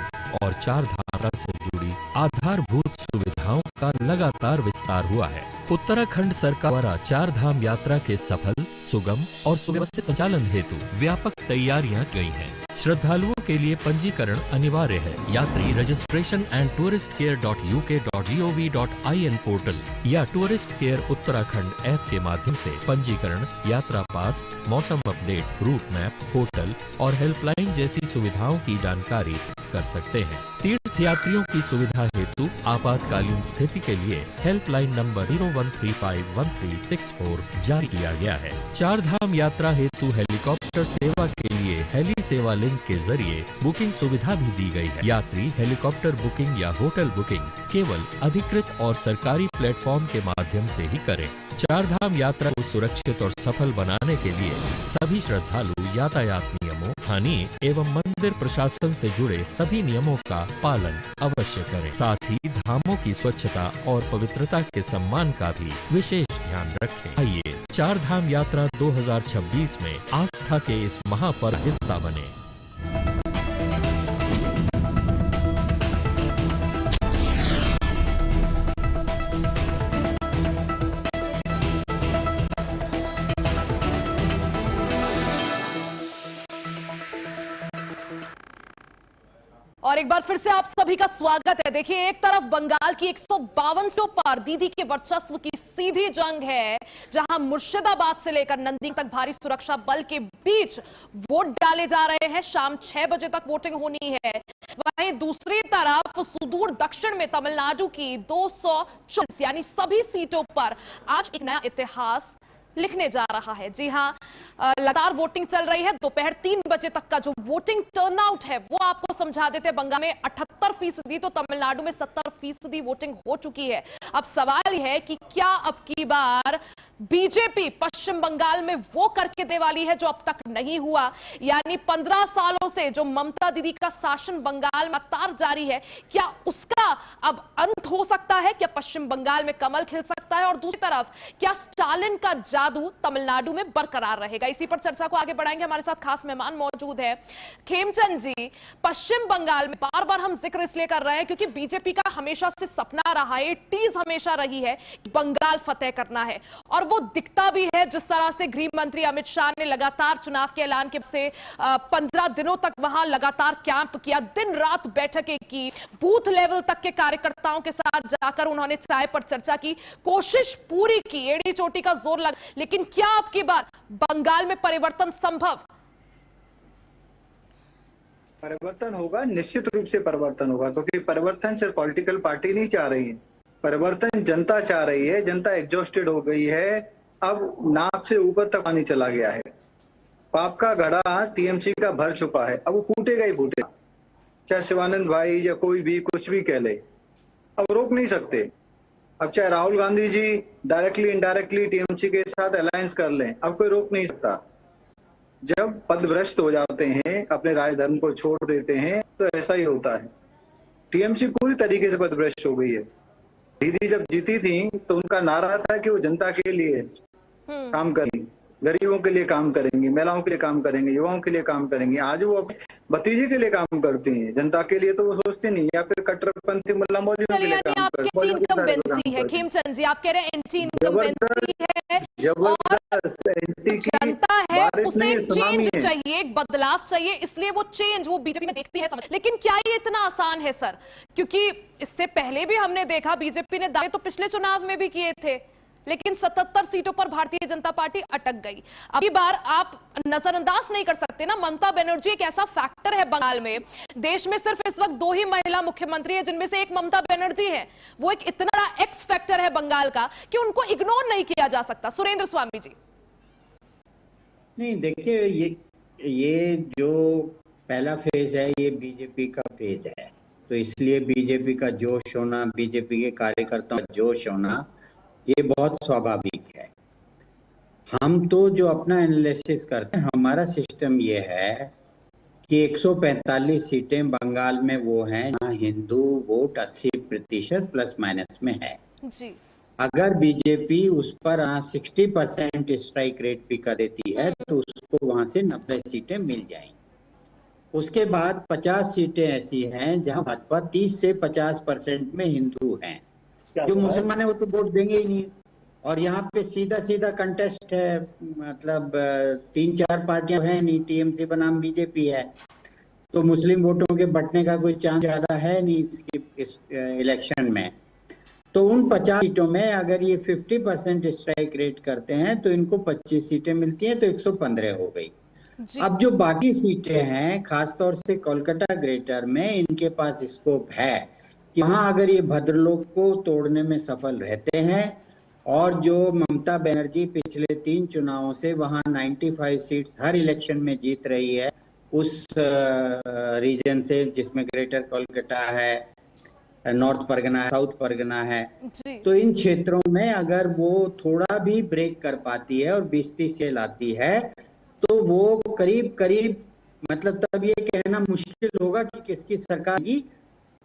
और 4 धाम से जुड़ी आधारभूत सुविधाओं का लगातार विस्तार हुआ है। उत्तराखंड सरकार द्वारा 4 धाम यात्रा के सफल, सुगम और सुव्यवस्थित संचालन हेतु व्यापक तैयारियां की गई हैं। श्रद्धालुओं के लिए पंजीकरण अनिवार्य है। यात्री रजिस्ट्रेशन एंड touristcare.uk.gov.in पोर्टल या टूरिस्ट केयर उत्तराखंड ऐप के माध्यम से पंजीकरण, यात्रा पास, मौसम अपडेट, रूट मैप, होटल और हेल्पलाइन जैसी सुविधाओं की जानकारी कर सकते हैं। तीर्थ यात्रियों की सुविधा हेतु आपातकालीन स्थिति के लिए हेल्पलाइन नंबर 01351364 जारी किया गया है। 4 धाम यात्रा हेतु हेलीकॉप्टर सेवा के लिए हेली सेवा लिंक के जरिए बुकिंग सुविधा भी दी गई है। यात्री हेलीकॉप्टर बुकिंग या होटल बुकिंग केवल अधिकृत और सरकारी प्लेटफॉर्म के माध्यम से ही करें। 4 धाम यात्रा को सुरक्षित और सफल बनाने के लिए सभी श्रद्धालु यातायात नियमों, स्थानीय एवं मंदिर प्रशासन से जुड़े सभी नियमों का पालन अवश्य करें। साथ ही धामों की स्वच्छता और पवित्रता के सम्मान का भी विशेष ध्यान रखें। आइए 4 धाम यात्रा 2026 में आस्था के इस महापर्व हिस्सा बने। और एक बार फिर से आप सभी का स्वागत है। देखिए, एक तरफ बंगाल की 152 सीटों पर दीदी के वर्चस्व की सीधी जंग है, जहां मुर्शिदाबाद से लेकर नंदी तक भारी सुरक्षा बल के बीच वोट डाले जा रहे हैं। शाम 6 बजे तक वोटिंग होनी है। वहीं दूसरी तरफ सुदूर दक्षिण में तमिलनाडु की 224 यानी सभी सीटों पर आज एक नया इतिहास लिखने जा रहा है। जी हां, लगातार वोटिंग चल रही है। दोपहर 3 बजे तक का जो वोटिंग टर्नआउट है वो आपको समझा देते हैं। बंगाल में 78% तो तमिलनाडु में 70% वोटिंग हो चुकी है। अब सवाल यह है कि क्या अब की बार बीजेपी पश्चिम बंगाल में वो करके देने वाली है जो अब तक नहीं हुआ, यानी 15 सालों से जो ममता दीदी का शासन बंगाल में लगातार जारी है, क्या उसका अब अंत हो सकता है? क्या पश्चिम बंगाल में कमल खिल सकता है? और दूसरी तरफ क्या स्टालिन का जादू तमिलनाडु में बरकरार रहेगा? इसी पर चर्चा को आगे बढ़ाएंगे। हमारे साथ खास मेहमान मौजूद है। खेमचंद जी, पश्चिम बंगाल में बार बार हम जिक्र इसलिए कर रहे हैं क्योंकि बीजेपी का हमेशा से सपना रहा है, टीज हमेशा रही है बंगाल फतेह करना है, और वो दिखता भी है। जिस तरह से गृह मंत्री अमित शाह ने लगातार चुनाव के ऐलान के से 15 दिनों तक वहां लगातार कैंप किया, दिन रात बैठकें की, बूथ लेवल तक के कार्यकर्ताओं के साथ जाकर उन्होंने चाय पर चर्चा की, कोशिश पूरी की, एड़ी चोटी का जोर लगा। लेकिन क्या अब की बार बंगाल में परिवर्तन संभव? परिवर्तन होगा, निश्चित रूप से परिवर्तन होगा, क्योंकि परिवर्तन सिर्फ पॉलिटिकल पार्टी नहीं चाह रही है, परिवर्तन जनता चाह रही है। जनता एग्जॉस्टेड हो गई है, अब नाक से ऊपर तक पानी चला गया है। पाप का घड़ा टीएमसी का भर चुका है, अब वो फूटेगा ही फूटेगा, चाहे शिवानंद भाई या कोई भी कुछ भी कह ले, अब रोक नहीं सकते। अब चाहे Rahul Gandhi ji directly indirectly TMC के साथ अलायंस कर लें, अब कोई रोक नहीं सकता। जब पदभ्रष्ट हो जाते हैं, अपने राय धर्म को छोड़ देते हैं, तो ऐसा ही होता है। टीएमसी पूरी तरीके से पदभ्रष्ट हो गई है। दीदी जब जीती थी तो उनका नारा था कि वो जनता के लिए काम करेंगे, गरीबों के लिए काम करेंगे, महिलाओं के लिए काम करेंगे, युवाओं के लिए काम करेंगे। आज वो अपने भतीजे के लिए काम करती हैं, जनता के लिए तो वो सोचते नहीं, या फिर कट्टरपंथी मुल्ला मौलवियों के लिए काम करते हैं। इनकम्बेंसी है खेमचंद जी, आप कह रहे हैं एंटी इनकम्बेंसी है, जनता है, उसे चेंज चाहिए, एक बदलाव चाहिए, इसलिए वो चेंज वो बीजेपी में देखती है। लेकिन क्या ये इतना आसान है सर? क्योंकि इससे पहले भी हमने देखा बीजेपी ने दावे तो पिछले चुनाव में भी किए थे, लेकिन 77 सीटों पर भारतीय जनता पार्टी अटक गई। अब की बार आप नजरअंदाज नहीं कर सकते ना, ममता बनर्जी एक ऐसा फैक्टर है बंगाल में। देश में सिर्फ इस वक्त 2 ही महिला मुख्यमंत्री है, जिनमें से एक ममता बनर्जी है। वो एक इतना बड़ा एक्स फैक्टर है बंगाल का कि उनको इग्नोर नहीं किया जा सकता। सुरेंद्र स्वामी जी। नहीं, देखिए, ये जो पहला फेज है ये बीजेपी का फेज है, तो इसलिए बीजेपी का जोश होना, बीजेपी के कार्यकर्ताओं का जोश होना, ये बहुत स्वाभाविक है। हम तो जो अपना एनालिसिस करते हैं, हमारा सिस्टम ये है कि 145 सीटें बंगाल में वो हैं जहाँ हिंदू वोट 80% प्लस माइनस में है जी। अगर बीजेपी उस पर 60% स्ट्राइक रेट भी कर देती है तो उसको वहां से 90 सीटें मिल जाएंगी। उसके बाद 50 सीटें ऐसी हैं जहां भाजपा 30 से 50% में हिंदू हैं, जो मुसलमान है वो तो वोट देंगे ही नहीं। और यहाँ पे सीधा सीधा कंटेस्ट है, मतलब 3-4 पार्टियां हैं नहीं, टीएमसी बनाम बीजेपी है, तो मुस्लिम वोटों के बंटने का कोई चांस ज्यादा है नहीं इस इलेक्शन में। तो उन 50 सीटों में अगर ये 50% स्ट्राइक रेट करते हैं तो इनको 25 सीटें मिलती हैं, तो 115 हो गई। अब जो बाकी सीटें हैं, खासतौर से कोलकाता ग्रेटर में इनके पास स्कोप है कि वहां अगर ये भद्रलोक को तोड़ने में सफल रहते हैं, और जो ममता बनर्जी पिछले 3 चुनावों से वहां 95 सीट्स हर इलेक्शन में जीत रही है उस रीजन से, जिसमें ग्रेटर कोलकाता है, नॉर्थ परगना है, साउथ परगना है, तो इन क्षेत्रों में अगर वो थोड़ा भी ब्रेक कर पाती है और 20-30 से लाती है तो वो करीब करीब, मतलब तब ये कहना मुश्किल होगा कि किसकी सरकार की,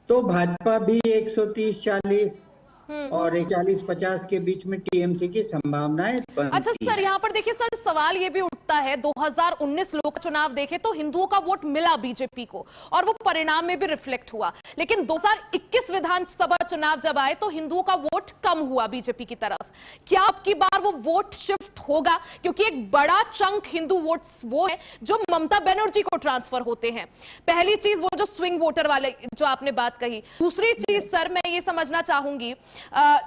तो भाजपा भी 130-40 और 40-50 के बीच में टीएमसी की संभावनाएं बनती अच्छा सर, यहाँ पर देखिए सर, सवाल ये भी उठता है 2019 लोक चुनाव देखे तो हिंदुओं का वोट मिला बीजेपी को और वो परिणाम में भी रिफ्लेक्ट हुआ, लेकिन 2021 विधानसभा चुनाव जब आए तो हिंदुओं का वोट कम हुआ बीजेपी की तरफ। क्या अब की बार वो वोट शिफ्ट होगा? क्योंकि एक बड़ा चंक हिंदू वोट्स वो है जो ममता बनर्जी को ट्रांसफर होते हैं। पहली चीज वो जो स्विंग वोटर वाले जो आपने बात कही। दूसरी चीज सर मैं ये समझना चाहूंगी,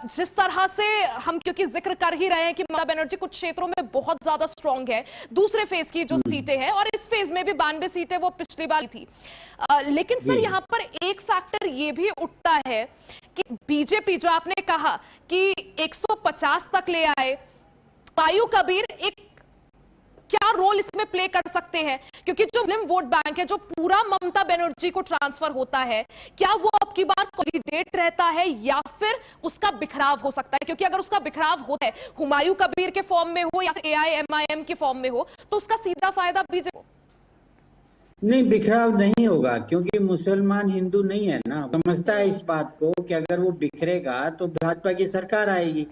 जिस तरह से हम क्योंकि जिक्र कर ही रहे हैं कि ममता बनर्जी कुछ क्षेत्रों में बहुत ज्यादा स्ट्रांग है, दूसरे फेज की जो सीटें हैं और इस फेज में भी 92 सीटें वो पिछली बार थी, लेकिन सर यहाँ पर एक फैक्टर ये भी उठता है कि बीजेपी जो आपने कहा कि 150 तक ले आए, आयु कबीर एक क्या रोल इसमें प्ले कर सकते हैं? क्योंकि जो मुस्लिम वोट बैंक है जो पूरा ममता बनर्जी को ट्रांसफर होता है, क्या वो अब की बार कंसोलिडेट रहता है या फिर उसका बिखराव हो सकता है? क्योंकि अगर उसका बिखराव होता है, हुमायूं कबीर के फॉर्म में हो या फिर AIMIM के फॉर्म में हो, तो उसका सीधा फायदा बीजेपी को। नहीं, बिखराव नहीं होगा क्योंकि मुसलमान हिंदू नहीं है ना, समझता है इस बात को कि अगर वो बिखरेगा तो भाजपा की सरकार आएगी,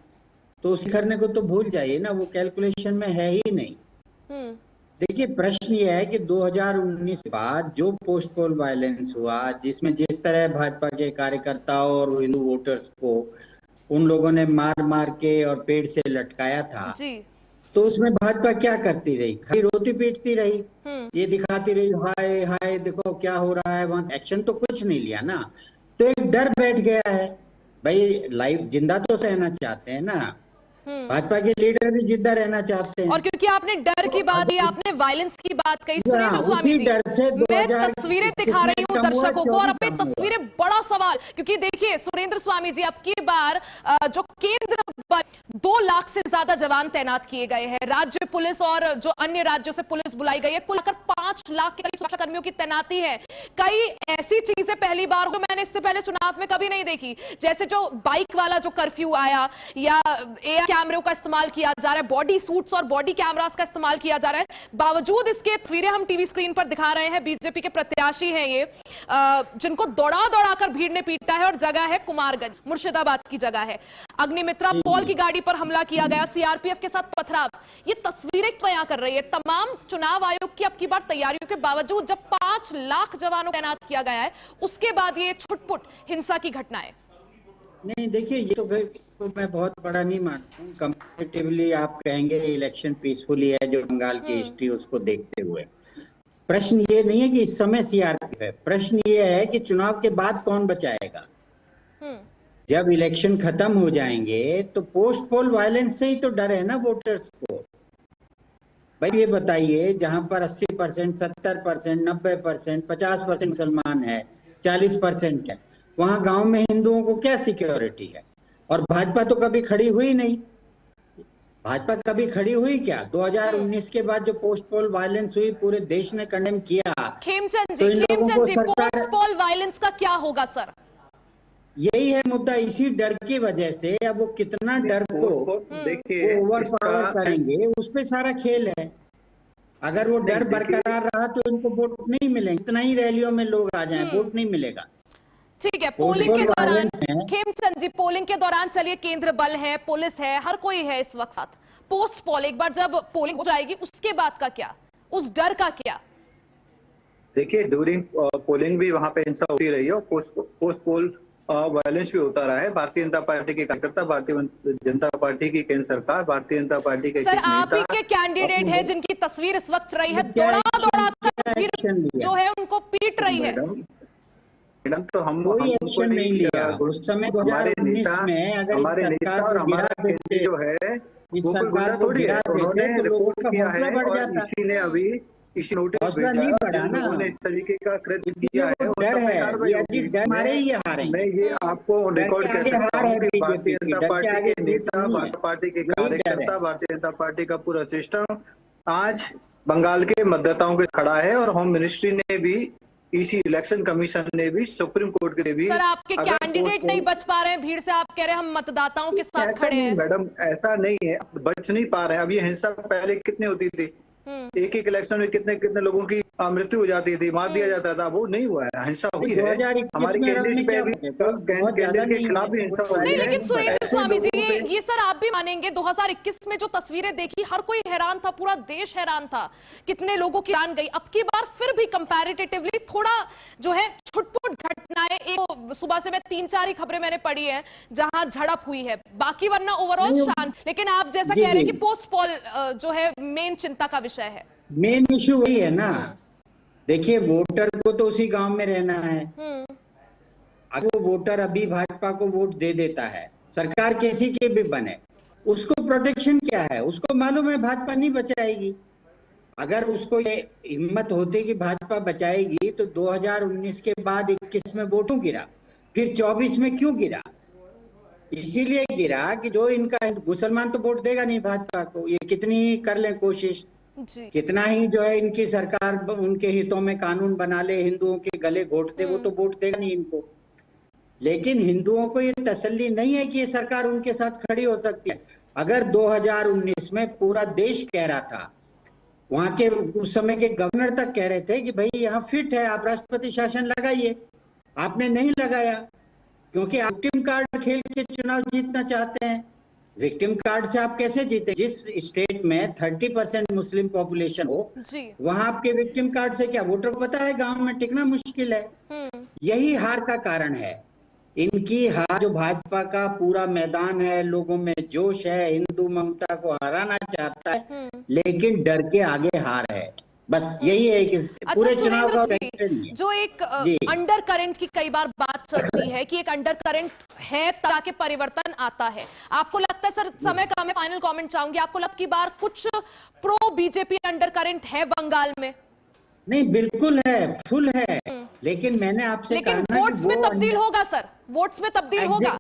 तो उस बिखरने को तो भूल जाइए ना, वो कैलकुलेशन में है ही नहीं। देखिए, प्रश्न ये है कि 2019 के बाद जो पोस्ट पोल वायलेंस हुआ, जिसमें जिस तरह भाजपा के कार्यकर्ताओं और हिंदू वोटर्स को उन लोगों ने मार मार के और पेड़ से लटकाया था जी। तो उसमें भाजपा क्या करती रही? खाली रोती पीटती रही, ये दिखाती रही हाय हाय देखो क्या हो रहा है, वहां एक्शन तो कुछ नहीं लिया ना। तो एक डर बैठ गया है, भाई लाइव जिंदा तो रहना चाहते हैं ना, भाजपा के लीडर भी जिंदा रहना चाहते हैं। और क्योंकि आपने डर की बात की, आपने वायलेंस की बात कही, सुरेंद्र स्वामी जी मैं तस्वीरें दिखा रही हूँ दर्शकों को और अपनी तस्वीरें बड़ा सवाल, क्योंकि देखिए सुरेंद्र स्वामी जी, अब की बार जो केंद्र पर 2 लाख से ज्यादा जवान तैनात किए गए हैं, राज्य पुलिस और जो अन्य राज्यों से पुलिस बुलाई गई है, कुल मिलाकर 5 लाख के करीब सुरक्षा कर्मियों की तैनाती है। कई ऐसी चीजें पहली बार हो, मैंने इससे पहले चुनाव में कभी नहीं देखी, जैसे जो बाइक वाला जो कर्फ्यू आया या कैमरों का इस्तेमाल किया जा रहा है, बॉडी सूट्स और बॉडी कैमरास का इस्तेमाल किया जा रहा है। बावजूद इसके तस्वीरें हम टीवी स्क्रीन पर दिखा रहे हैं, बीजेपी के प्रत्याशी हैं ये, जिनको दौड़ा दौड़ाकर भीड़ ने पीटा है और जगह है कुमारगंज, मुर्शिदाबाद की जगह है। अग्निमित्रा पॉल की गाड़ी पर हमला किया गया, सीआरपीएफ के साथ पथराव, ये तस्वीरें बयां कर रही है तमाम चुनाव आयोग की अब की बार तैयारियों के बावजूद, जब 5 लाख जवानों को तैनात किया गया है, उसके बाद ये छुटपुट हिंसा की घटनाएं। नहीं देखिए, ये तो मैं बहुत बड़ा नहीं मानता हूँ। कंपैरेटिवली आप कहेंगे इलेक्शन पीसफुली है, जो बंगाल की हिस्ट्री उसको देखते हुए। प्रश्न ये नहीं है कि इस समय सीआरपीएफ है, प्रश्न ये है कि चुनाव के बाद कौन बचाएगा। जब इलेक्शन खत्म हो जाएंगे तो पोस्ट पोल वायलेंस से ही तो डर है ना वोटर्स को। भाई ये बताइए, जहां पर 80%, 70%, 90%, 50% मुसलमान है, 40% है, वहां गांव में हिंदुओं को क्या सिक्योरिटी है? और भाजपा तो कभी खड़ी हुई नहीं। भाजपा कभी खड़ी हुई क्या? 2019 के बाद जो पोस्ट पोल वायलेंस हुई, पूरे देश ने कंडेम किया। खेमचंद जी, पोस्ट पोल वायलेंस का क्या होगा सर? यही है मुद्दा, इसी डर की वजह से अब वो कितना डर को ओवर पावर करेंगे, उस पे सारा खेल है। अगर वो डर बरकरार रहा तो इनको वोट नहीं मिलेंगे, इतना ही रैलियों में लोग आ जाएं, वोट नहीं मिलेगा। ठीक है, पोलिंग के दौरान खेमचंद जी, पोलिंग के दौरान चलिए केंद्र बल है, पुलिस है, हर कोई है इस वक्त साथ। पोस्ट पोल, एक बार जब पोलिंग हो जाएगी उसके बाद का क्या, उस डर का क्या? देखिए, ड्यूरिंग पोलिंग भी वहां पे हिंसा होती रही है, पोस्ट पोल वायलेंस भी होता रहा है। भारतीय जनता पार्टी के कार्यकर्ता, भारतीय जनता पार्टी की केंद्र सरकार, भारतीय जनता पार्टी के सर आप ही के कैंडिडेट है जिनकी तस्वीर इस वक्त रही है, दौड़ा दौड़ा कर जो है उनको पीट रही है। मैडम तो हम कोई एक्शन नहीं लिया उस समय। 2019 में अगर हमारे नेता और हमारा केंद्र जो है वो कोई गुंडा थोड़ी है, उन्होंने रिपोर्ट किया है और इसी ने अभी इसी नोटिस भेजा, उन्होंने इस तरीके का कृत्य किया है। मैं ये आपको रिकॉर्ड करता हूं कि भारतीय जनता पार्टी के नेता, भाजपा पार्टी के कार्यकर्ता, भारतीय जनता पार्टी का पूरा सिस्टम आज बंगाल के मतदाताओं के खड़ा है और होम मिनिस्ट्री ने भी, इसी इलेक्शन कमीशन ने भी, सुप्रीम कोर्ट के भी। सर आपके कैंडिडेट नहीं बच पा रहे हैं भीड़ से, आप कह रहे हैं हम मतदाताओं के साथ खड़े हैं। मैडम ऐसा नहीं है, बच नहीं पा रहे हैं। अब ये हिंसा पहले कितनी होती थी, एक इलेक्शन में कितने कितने लोगों की मृत्यु हो जाती थी, मार दिया जाता था, वो नहीं हुआ है, हिंसा हुई है। हमारे कैंडिडेट पे भी कैंडिडेट के खिलाफ भी हिंसा हुई है। नहीं, लेकिन सुरेंद्र स्वामी जी, ये सर आप भी मानेंगे 2021 में जो तस्वीरें देखी, हर कोई हैरान था, पूरा देश हैरान था, कितने लोगों की जान गई। अब की बार फिर भी कंपैरेटिवली थोड़ा जो है छुटपुट घटनाएं, एक सुबह से मैं 3-4 ही खबरें मैंने पढ़ी है जहां झड़प हुई है, बाकी वरना ओवरऑल शांत। लेकिन आप जैसा कह रहे हैं कि पोस्ट पोल जो है मेन चिंता का विषय है, मेन इश्यू वही है ना। देखिए, वोटर को तो उसी गांव में रहना है। अगर वो वोटर अभी भाजपा को वोट दे देता है, सरकार किसी के भी बने, उसको प्रोटेक्शन क्या है? उसको मालूम है भाजपा नहीं बचाएगी। अगर उसको ये हिम्मत होती कि भाजपा बचाएगी तो 2019 के बाद 21 में वोटों गिरा, फिर 24 में क्यों गिरा? इसीलिए गिरा कि जो इनका मुसलमान तो वोट देगा नहीं भाजपा को, ये कितनी ही कर ले कोशिश, कितना ही जो है इनकी सरकार उनके हितों में कानून बना ले, हिंदुओं के गले घोट दे, वो तो वोट देगा नहीं इनको। लेकिन हिंदुओं को ये तसल्ली नहीं है कि ये सरकार उनके साथ खड़ी हो सकती है। अगर 2019 में पूरा देश कह रहा था, वहां के उस समय के गवर्नर तक कह रहे थे कि भाई यहाँ फिट है, आप राष्ट्रपति शासन लगाइए, आपने नहीं लगाया क्योंकि आप विक्टिम कार्ड खेल के चुनाव जीतना चाहते हैं। विक्टिम कार्ड से आप कैसे जीते? जिस स्टेट में 30% मुस्लिम पॉपुलेशन हो, वहां आपके विक्टिम कार्ड से क्या वोटर को पता है गांव में टिकना मुश्किल है। यही हार का कारण है। इनकी हार, जो भाजपा का पूरा मैदान है, लोगों में जोश है, हिंदू ममता को हराना चाहता है, लेकिन डर के आगे हार है। बस यही है कि पूरे चुनाव का जो एक अंडर करंट की कई बार बात चलती है कि एक अंडर करंट है ताकि परिवर्तन आता है। आपको लगता है, सर समय का मैं फाइनल कमेंट चाहूंगी, आपको लगता है कि बार कुछ प्रो बीजेपी अंडर करंट है बंगाल में? नहीं, बिल्कुल है, फुल है। लेकिन मैंने आपसे लेकिन वोट्स में तब्दील होगा सर, वोट्स में तब्दील होगा।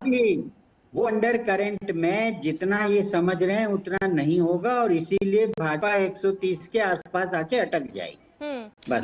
वो अंडर करंट में जितना ये समझ रहे हैं उतना नहीं होगा, और इसीलिए भाजपा 130 के आसपास आके अटक जाएगी।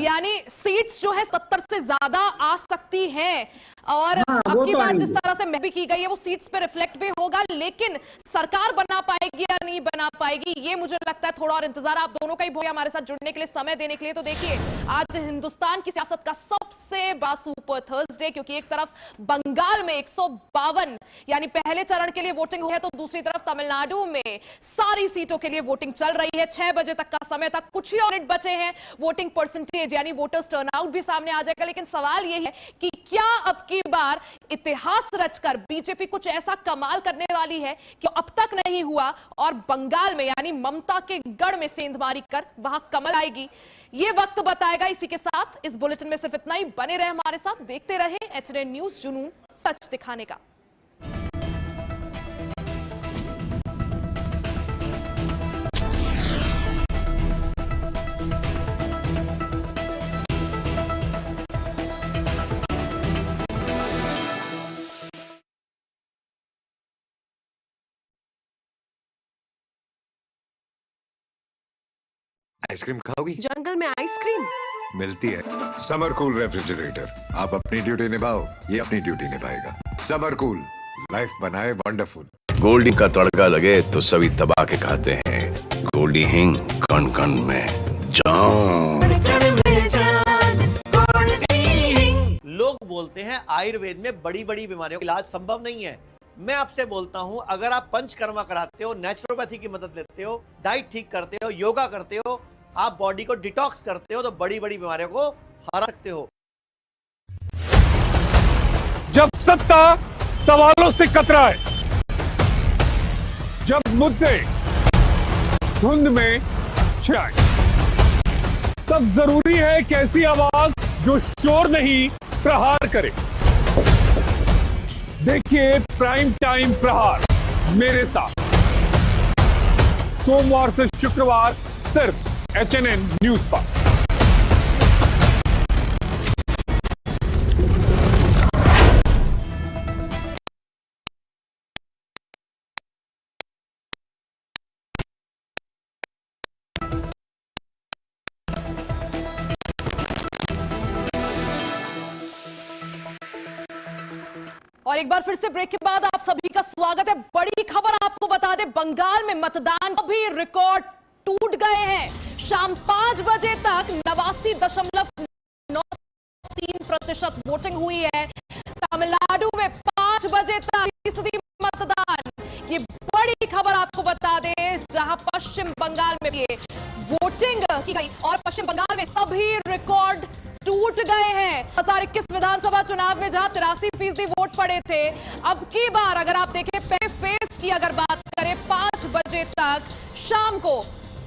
यानी सीट्स जो है 70 से ज्यादा आ सकती हैं, और अब की तो बार जिस तरह से महबी की गई है वो सीट्स पे रिफ्लेक्ट भी होगा। लेकिन सरकार बना पाएगी या नहीं बना पाएगी, ये मुझे लगता है थोड़ा और इंतजार। आप दोनों का ही बहुत हमारे साथ जुड़ने के लिए, समय देने के लिए। तो देखिए, आज हिंदुस्तान की सियासत का सबसे बड़ा सुपर थर्सडे, क्योंकि एक तरफ बंगाल में 152 यानी पहले चरण के लिए वोटिंग हुई है, तो दूसरी तरफ तमिलनाडु में सारी सीटों के लिए वोटिंग चल रही है। 6 बजे तक का समय था, कुछ ही मिनट बचे हैं, वोटिंग परसेंटेज यानी वोटर्स टर्नआउट भी सामने आ जाएगा। लेकिन सवाल यह है कि क्या अब की बार इतिहास रचकर बीजेपी कुछ ऐसा कमाल करने वाली है कि अब तक नहीं हुआ, और बंगाल में यानी ममता के गढ़ में सेंधमारी कर वहां कमल आएगी? ये वक्त बताएगा। इसी के साथ इस बुलेटिन में सिर्फ इतना ही। बने रहे हमारे साथ, देखते रहे एचएनएन न्यूज़, जुनून सच दिखाने का। आइसक्रीम खाओगी? जंगल में आइसक्रीम मिलती है। समर कूल रेफ्रिजरेटर, आप अपनी ड्यूटी निभाओ, ये अपनी ड्यूटी निभाएगा। समर कूल, लाइफ बनाए वंडरफुल। गोल्डी का तड़का लगे तो सभी दबा के खाते हैं। गोल्डी हिंग, कण कण में जान। लोग बोलते हैं आयुर्वेद में बड़ी बड़ी बीमारियों का इलाज संभव नहीं है। मैं आपसे बोलता हूं, अगर आप पंचकर्मा कराते हो, नेचुरोपैथी की मदद लेते हो, डाइट ठीक करते हो, योगा करते हो, आप बॉडी को डिटॉक्स करते हो, तो बड़ी बड़ी बीमारियों को हरा सकते हो। जब सत्ता सवालों से कतराए, जब मुद्दे धुंध में छाए, तब जरूरी है कि ऐसी आवाज जो शोर नहीं, प्रहार करे। देखिए प्राइम टाइम प्रहार मेरे साथ, सोमवार से शुक्रवार सिर्फ एचएनएन न्यूज़ पर। और एक बार फिर से ब्रेक के बाद आप सभी का स्वागत है। बड़ी खबर आपको बता दें, बंगाल में मतदान भी रिकॉर्ड टूट गए हैं। शाम 5 बजे तक 89.93% वोटिंग हुई है। तमिलनाडु में 5 बजे तक फीसदी मतदान। ये बड़ी खबर आपको बता दें, जहां पश्चिम बंगाल में भी वोटिंग की गई और पश्चिम बंगाल में सभी रिकॉर्ड टूट गए हैं। 2021 विधानसभा चुनाव में जहां 83% वोट पड़े थे, अब की बार अगर आप देखें पहले फेज की अगर बात करें 5 बजे तक शाम को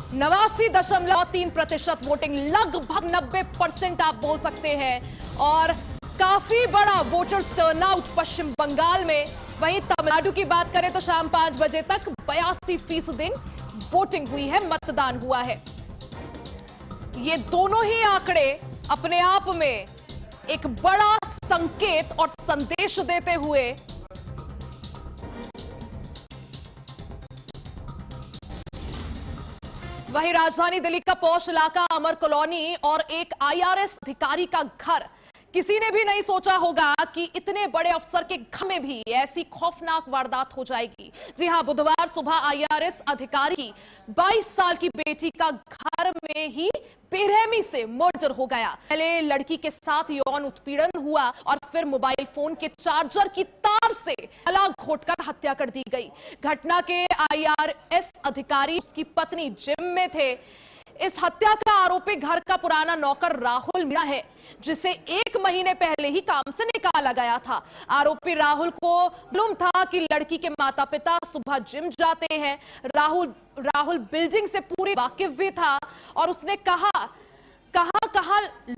89.3% वोटिंग, लगभग 90% आप बोल सकते हैं और काफी बड़ा वोटर्स टर्नआउट पश्चिम बंगाल में। वहीं तमिलनाडु की बात करें तो शाम 5 बजे तक 82% वोटिंग हुई है, मतदान हुआ है। ये दोनों ही आंकड़े अपने आप में एक बड़ा संकेत और संदेश देते हुए वहीं राजधानी दिल्ली का पौष इलाका अमर कॉलोनी और एक आईआरएस अधिकारी का घर, किसी ने भी नहीं सोचा होगा कि इतने बड़े अफसर के घर में भी ऐसी खौफनाक वारदात हो जाएगी। जी हां, बुधवार सुबह आईआरएस अधिकारी की 22 साल की बेटी का घर में ही बेरहमी से मर्डर हो गया। पहले लड़की के साथ यौन उत्पीड़न हुआ और फिर मोबाइल फोन के चार्जर की तार से गला घोंटकर हत्या कर दी गई। घटना के आईआरएस अधिकारी उसकी पत्नी जिम में थे। इस हत्या का आरोपी घर का पुराना नौकर राहुल मीणा है, जिसे 1 महीने पहले ही काम से निकाला गया था। आरोपी राहुल को मालूम था कि लड़की के माता पिता सुबह जिम जाते हैं। राहुल बिल्डिंग से पूरी वाकिफ भी था और उसने कहां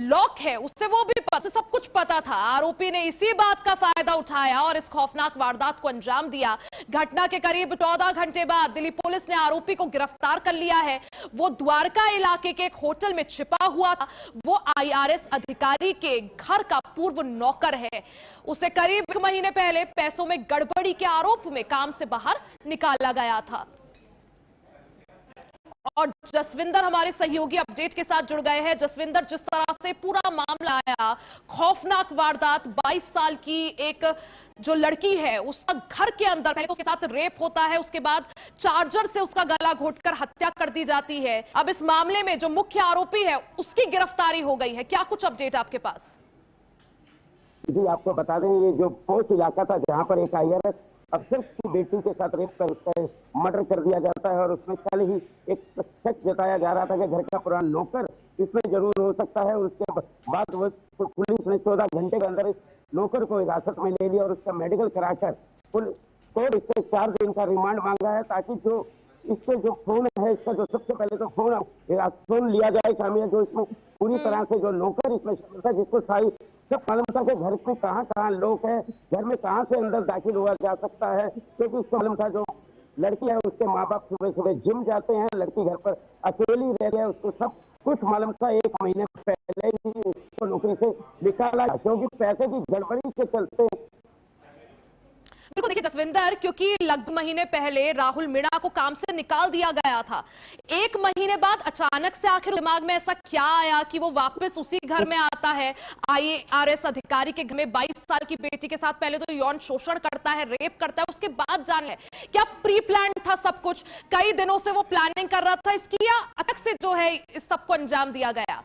लॉक है, उससे वो भी सब कुछ पता था। आरोपी ने इसी बात का फायदा उठाया और इस खौफनाक वारदात को अंजाम दिया। घटना के करीब 14 घंटे बाद दिल्ली पुलिस ने आरोपी को गिरफ्तार कर लिया है। वो द्वारका इलाके के एक होटल में छिपा हुआ था। वो आईआरएस अधिकारी के घर का पूर्व नौकर है। उसे करीब 1 महीने पहले पैसों में गड़बड़ी के आरोप में काम से बाहर निकाला गया था। और जसविंदर हमारे सहयोगी अपडेट के साथ जुड़ गए हैं। जसविंदर, जिस तरह से पूरा मामला आया, खौफनाक वारदात, 22 साल की एक जो लड़की है उसका घर के अंदर पहले तो उसके साथ रेप होता है, उसके बाद चार्जर से उसका गला घोंटकर हत्या कर दी जाती है। अब इस मामले में जो मुख्य आरोपी है उसकी गिरफ्तारी हो गई है, क्या कुछ अपडेट आपके पास? जी, आपको बता दें, ये जो पोस्ट इलाका था जहां पर एक आईआरएस अफसर की बेटी के साथ रेप कर मर्डर कर दिया जाता है और उसमें कल ही एक शक जताया जा रहा था कि घर का पुराना नौकर इसमें जरूर हो सकता है। और उसके बाद वो पुलिस ने 14 घंटे के अंदर इस नौकर को हिरासत में ले लिया और उसका मेडिकल कराकर पुलिस को इससे 4 दिन का रिमांड मांगा है, ताकि जो इसके जो फोन है, इसका जो सबसे पहले तो फोन लिया जाए शामिल, जो इसमें पूरी तरह से जो नौकर इसमें शामिल था, जिसको सारी सब मालूम था कि घर में कहाँ लोग है, घर में कहाँ से अंदर दाखिल हुआ जा सकता है, क्योंकि उसको मालूम था जो लड़की है उसके माँ बाप सुबह सुबह जिम जाते हैं, लड़की घर पर अकेली रह गई, उसको सब कुछ मालूम था। 1 महीने पहले ही उसको नौकरी से निकाला क्योंकि पैसे की गड़बड़ी के चलते। बिल्कुल, देखिए जसविंदर, क्योंकि लगभग महीने पहले राहुल मीणा को काम से निकाल दिया गया था। 1 महीने बाद अचानक से आखिर दिमाग में ऐसा क्या आया कि वो वापस उसी घर में आता है, आईआरएस अधिकारी के घर में 22 साल की बेटी के साथ पहले तो यौन शोषण करता है, रेप करता है, उसके बाद जान ले क्या प्री प्लान था सब कुछ? कई दिनों से वो प्लानिंग कर रहा था इसकी, या अचानक से जो है इस सबको अंजाम दिया गया?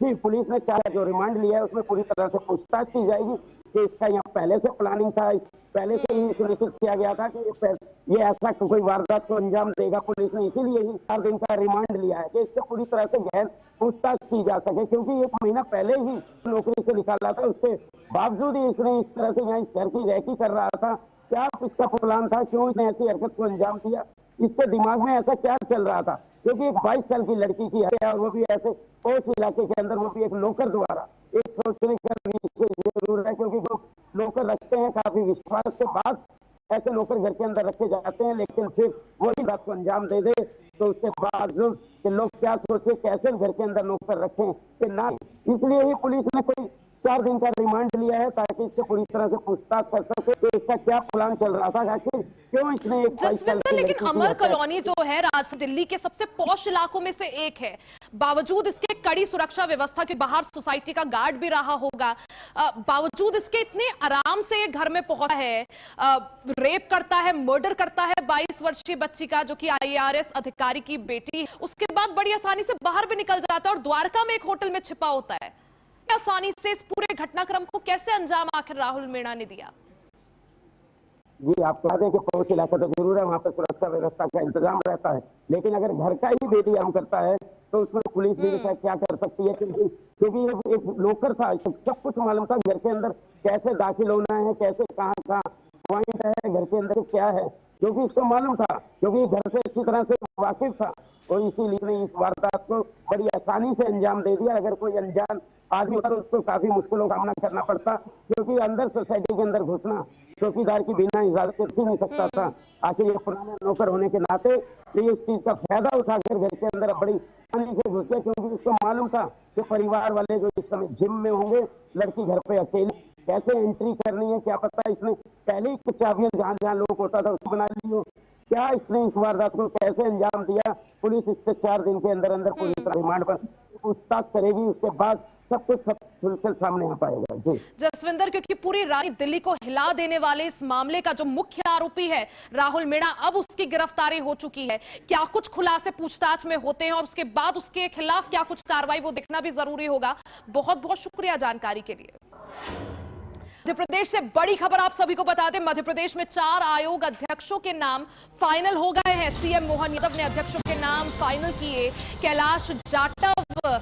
जी, पुलिस ने चाहे जो रिमांड लिया है उसमें पूरी तरह से पूछताछ की जाएगी कि इसका यहाँ पहले से प्लानिंग था, पहले से ही सुनिश्चित किया गया था कि ये ऐसा कोई वारदात को अंजाम देगा। पुलिस ने इसीलिए ही 4 दिन का रिमांड लिया है कि इससे पूरी तरह से गहन पूछताछ की जा सके, क्योंकि 1 महीना पहले ही नौकरी से निकाला था, उसके बावजूद ही इसने इस तरह से यहाँ घर की रैकी कर रहा था। क्या इसका प्लान था, क्यों इसने ऐसी हरकत को अंजाम दिया, इसके दिमाग में ऐसा क्या चल रहा था? क्योंकि एक 22 साल की लड़की की हत्या, और वो भी ऐसे उस इलाके के अंदर, वो भी एक नौकर द्वारा, एक सोचने का विषय जरूर है, क्योंकि जो नौकर रखते हैं काफी विश्वास के बाद ऐसे नौकर घर के अंदर रखे जाते हैं, लेकिन फिर वही बात को अंजाम दे दे तो उसके बावजूद कि लोग क्या सोचे, कैसे घर के अंदर नौकर रखें कि ना। इसलिए ही पुलिस ने कोई 4 दिन का रिमांड लिया है ताकि इससे पूरी तरह से पूछताछ कर सके कि इसका क्या प्लान चल रहा था, आखिर क्यों इसने एक। जसविंदर, लेकिन अमर कॉलोनी जो है राजधानी दिल्ली के सबसे पॉश इलाकों में से एक है, बावजूद इसके कड़ी सुरक्षा व्यवस्था के बाहर सोसाइटी का गार्ड भी रहा होगा, बावजूद इसके इतने आराम से घर में पहुंचा है, रेप करता है, मर्डर करता है 22 वर्षीय बच्ची का जो कि IARS अधिकारी की बेटी, उसके बाद बड़ी आसानी से बाहर भी निकल जाता है और द्वारका में एक होटल में छिपा होता है। आसानी से इस पूरे घटनाक्रम को कैसे अंजाम आखिर राहुल मीणा ने दिया? जी, आप कह दें कि पड़ोसी इलाका तो जरूर है, वहाँ पर सुरक्षा व्यवस्था का इंतजाम रहता है, लेकिन अगर घर का ही बेदखल करता है तो उसमें पुलिस भी क्या कर सकती है? क्योंकि एक लोकर था, सब कुछ मालूम था घर के अंदर कैसे दाखिल होना है, कैसे कहाँ पॉइंट है, घर के अंदर क्या है, क्योंकि इसको मालूम था, क्योंकि घर से अच्छी तरह से वाकिफ था और इसीलिए इस वारदात को बड़ी आसानी से अंजाम दे दिया। अगर कोई अनजान आदमी होता तो उसको काफी मुश्किलों का सामना करना पड़ता, क्योंकि अंदर सोसाइटी के अंदर घुसना चौकीदार की बिना इजाजत के नहीं सकता था। आखिर ये पुराने नौकर होने के नाते ये इस चीज का फायदा उठाकर घर के अंदर बड़ी आसानी से घुस गया, क्योंकि उसको मालूम था कि परिवार वाले जो इस समय जिम में होंगे, लड़की घर पे अकेली, कैसे एंट्री करनी है क्या पता इसने पहले ही कुछ चाबियां जहाँ जहाँ लोग होता था उसको बना ली हो, क्या इसने इस वारदात को कैसे अंजाम दिया। पुलिस इससे 4 दिन के अंदर अंदर पूरी तरह रिमांड पर पूछताछ करेगी, उसके बाद सब कुछ खुलकर सामने आ पाएगा। जी जसविंदर, क्योंकि पूरी रानी दिल्ली को हिला देने वाले इस मामले का जो मुख्य आरोपी है राहुल मीणा, अब उसकी गिरफ्तारी हो चुकी है, क्या कुछ खुलासे पूछताछ में होते हैं और उसके बाद उसके खिलाफ क्या कुछ कार्रवाई वो देखना भी जरूरी होगा। बहुत बहुत शुक्रिया जानकारी के लिए। मध्य प्रदेश से बड़ी खबर आप सभी को बता दें, मध्य प्रदेश में 4 आयोग अध्यक्षों के नाम फाइनल हो गए हैं। सीएम मोहन यादव ने अध्यक्षों के नाम फाइनल किए। कैलाश जाटव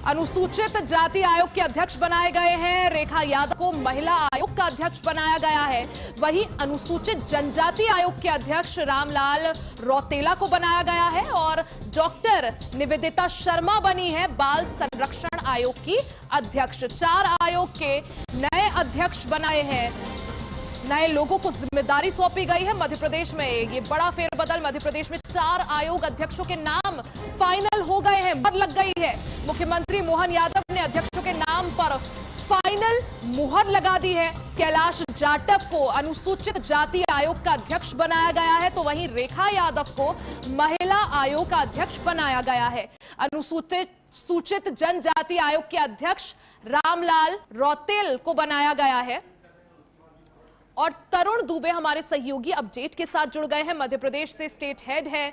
अनुसूचित जाति आयोग के अध्यक्ष बनाए गए हैं। रेखा यादव को महिला आयोग का अध्यक्ष बनाया गया है। वहीं अनुसूचित जनजाति आयोग के अध्यक्ष रामलाल रौतेला को बनाया गया है और डॉक्टर निवेदिता शर्मा बनी है बाल संरक्षण आयोग की अध्यक्ष। 4 आयोग के नए अध्यक्ष बनाए हैं, नए लोगों को जिम्मेदारी सौंपी गई है। मध्य प्रदेश में ये बड़ा फेरबदल, मध्य प्रदेश में 4 आयोग अध्यक्षों के नाम फाइनल हो गए हैं, मुहर लग गई है। मुख्यमंत्री मोहन यादव ने अध्यक्षों के नाम पर फाइनल मुहर लगा दी है। कैलाश जाटव को अनुसूचित जाति आयोग का अध्यक्ष बनाया गया है, तो वहीं रेखा यादव को महिला आयोग का अध्यक्ष बनाया गया है। अनुसूचित जनजाति आयोग के अध्यक्ष रामलाल रौतेल को बनाया गया है और तरुण दुबे हमारे सहयोगी अपडेट के साथ जुड़ गए हैं, मध्य प्रदेश से स्टेट हेड है।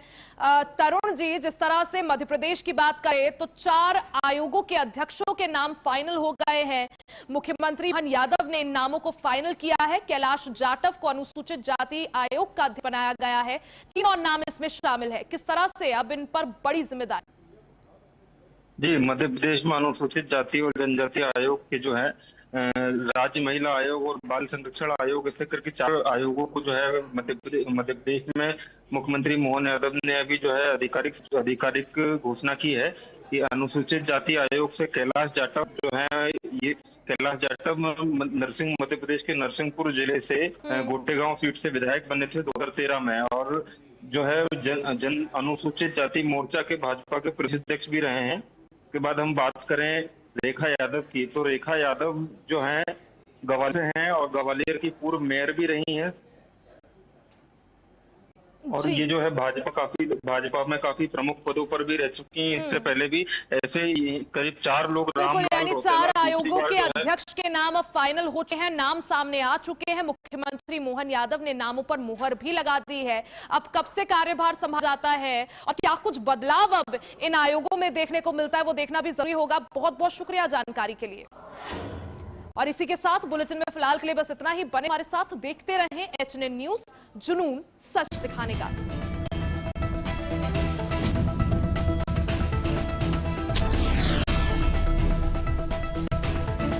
तरुण जी, जिस तरह से मध्य प्रदेश की बात करें तो 4 आयोगों के अध्यक्षों के नाम फाइनल हो गए हैं। मुख्यमंत्री मोहन यादव ने इन नामों को फाइनल किया है। कैलाश जाटव को अनुसूचित जाति आयोग का अध्यक्ष बनाया गया है। 3 और नाम इसमें शामिल है। किस तरह से अब इन पर बड़ी जिम्मेदारी? जी, मध्य प्रदेश में अनुसूचित जाति और जनजाति आयोग के जो है राज्य महिला आयोग और बाल संरक्षण आयोग, ऐसे करके 4 आयोगों को जो है मध्य प्रदेश में मुख्यमंत्री मोहन यादव ने अभी जो है आधिकारिक घोषणा की है कि अनुसूचित जाति आयोग से कैलाश जाटव जो है, ये कैलाश जाटव नरसिंह मध्य प्रदेश के नरसिंहपुर जिले से गोटेगांव सीट से विधायक बने थे 2013 में और जो है जन अनुसूचित जाति मोर्चा के भाजपा के प्रदेश अध्यक्ष भी रहे हैं। उसके बाद हम बात करें रेखा यादव की, तो रेखा यादव जो है ग्वालियर हैं और ग्वालियर की पूर्व मेयर भी रही हैं और ये जो है भाजपा में काफी प्रमुख पदों पर भी रह चुकी हैं। इससे पहले भी ऐसे करीब 4 लोग यानी 4 आयोगों के अध्यक्ष के नाम अब फाइनल हो चुके हैं, नाम सामने आ चुके हैं। मुख्यमंत्री मोहन यादव ने नामों पर मुहर भी लगा दी है। अब कब से कार्यभार संभाल जाता है और क्या कुछ बदलाव अब इन आयोगों में देखने को मिलता है, वो देखना भी जरूरी होगा। बहुत बहुत शुक्रिया जानकारी के लिए। और इसी के साथ बुलेटिन में फिलहाल के लिए बस इतना ही। बने हमारे साथ, देखते रहें HNN न्यूज, जुनून सच दिखाने का।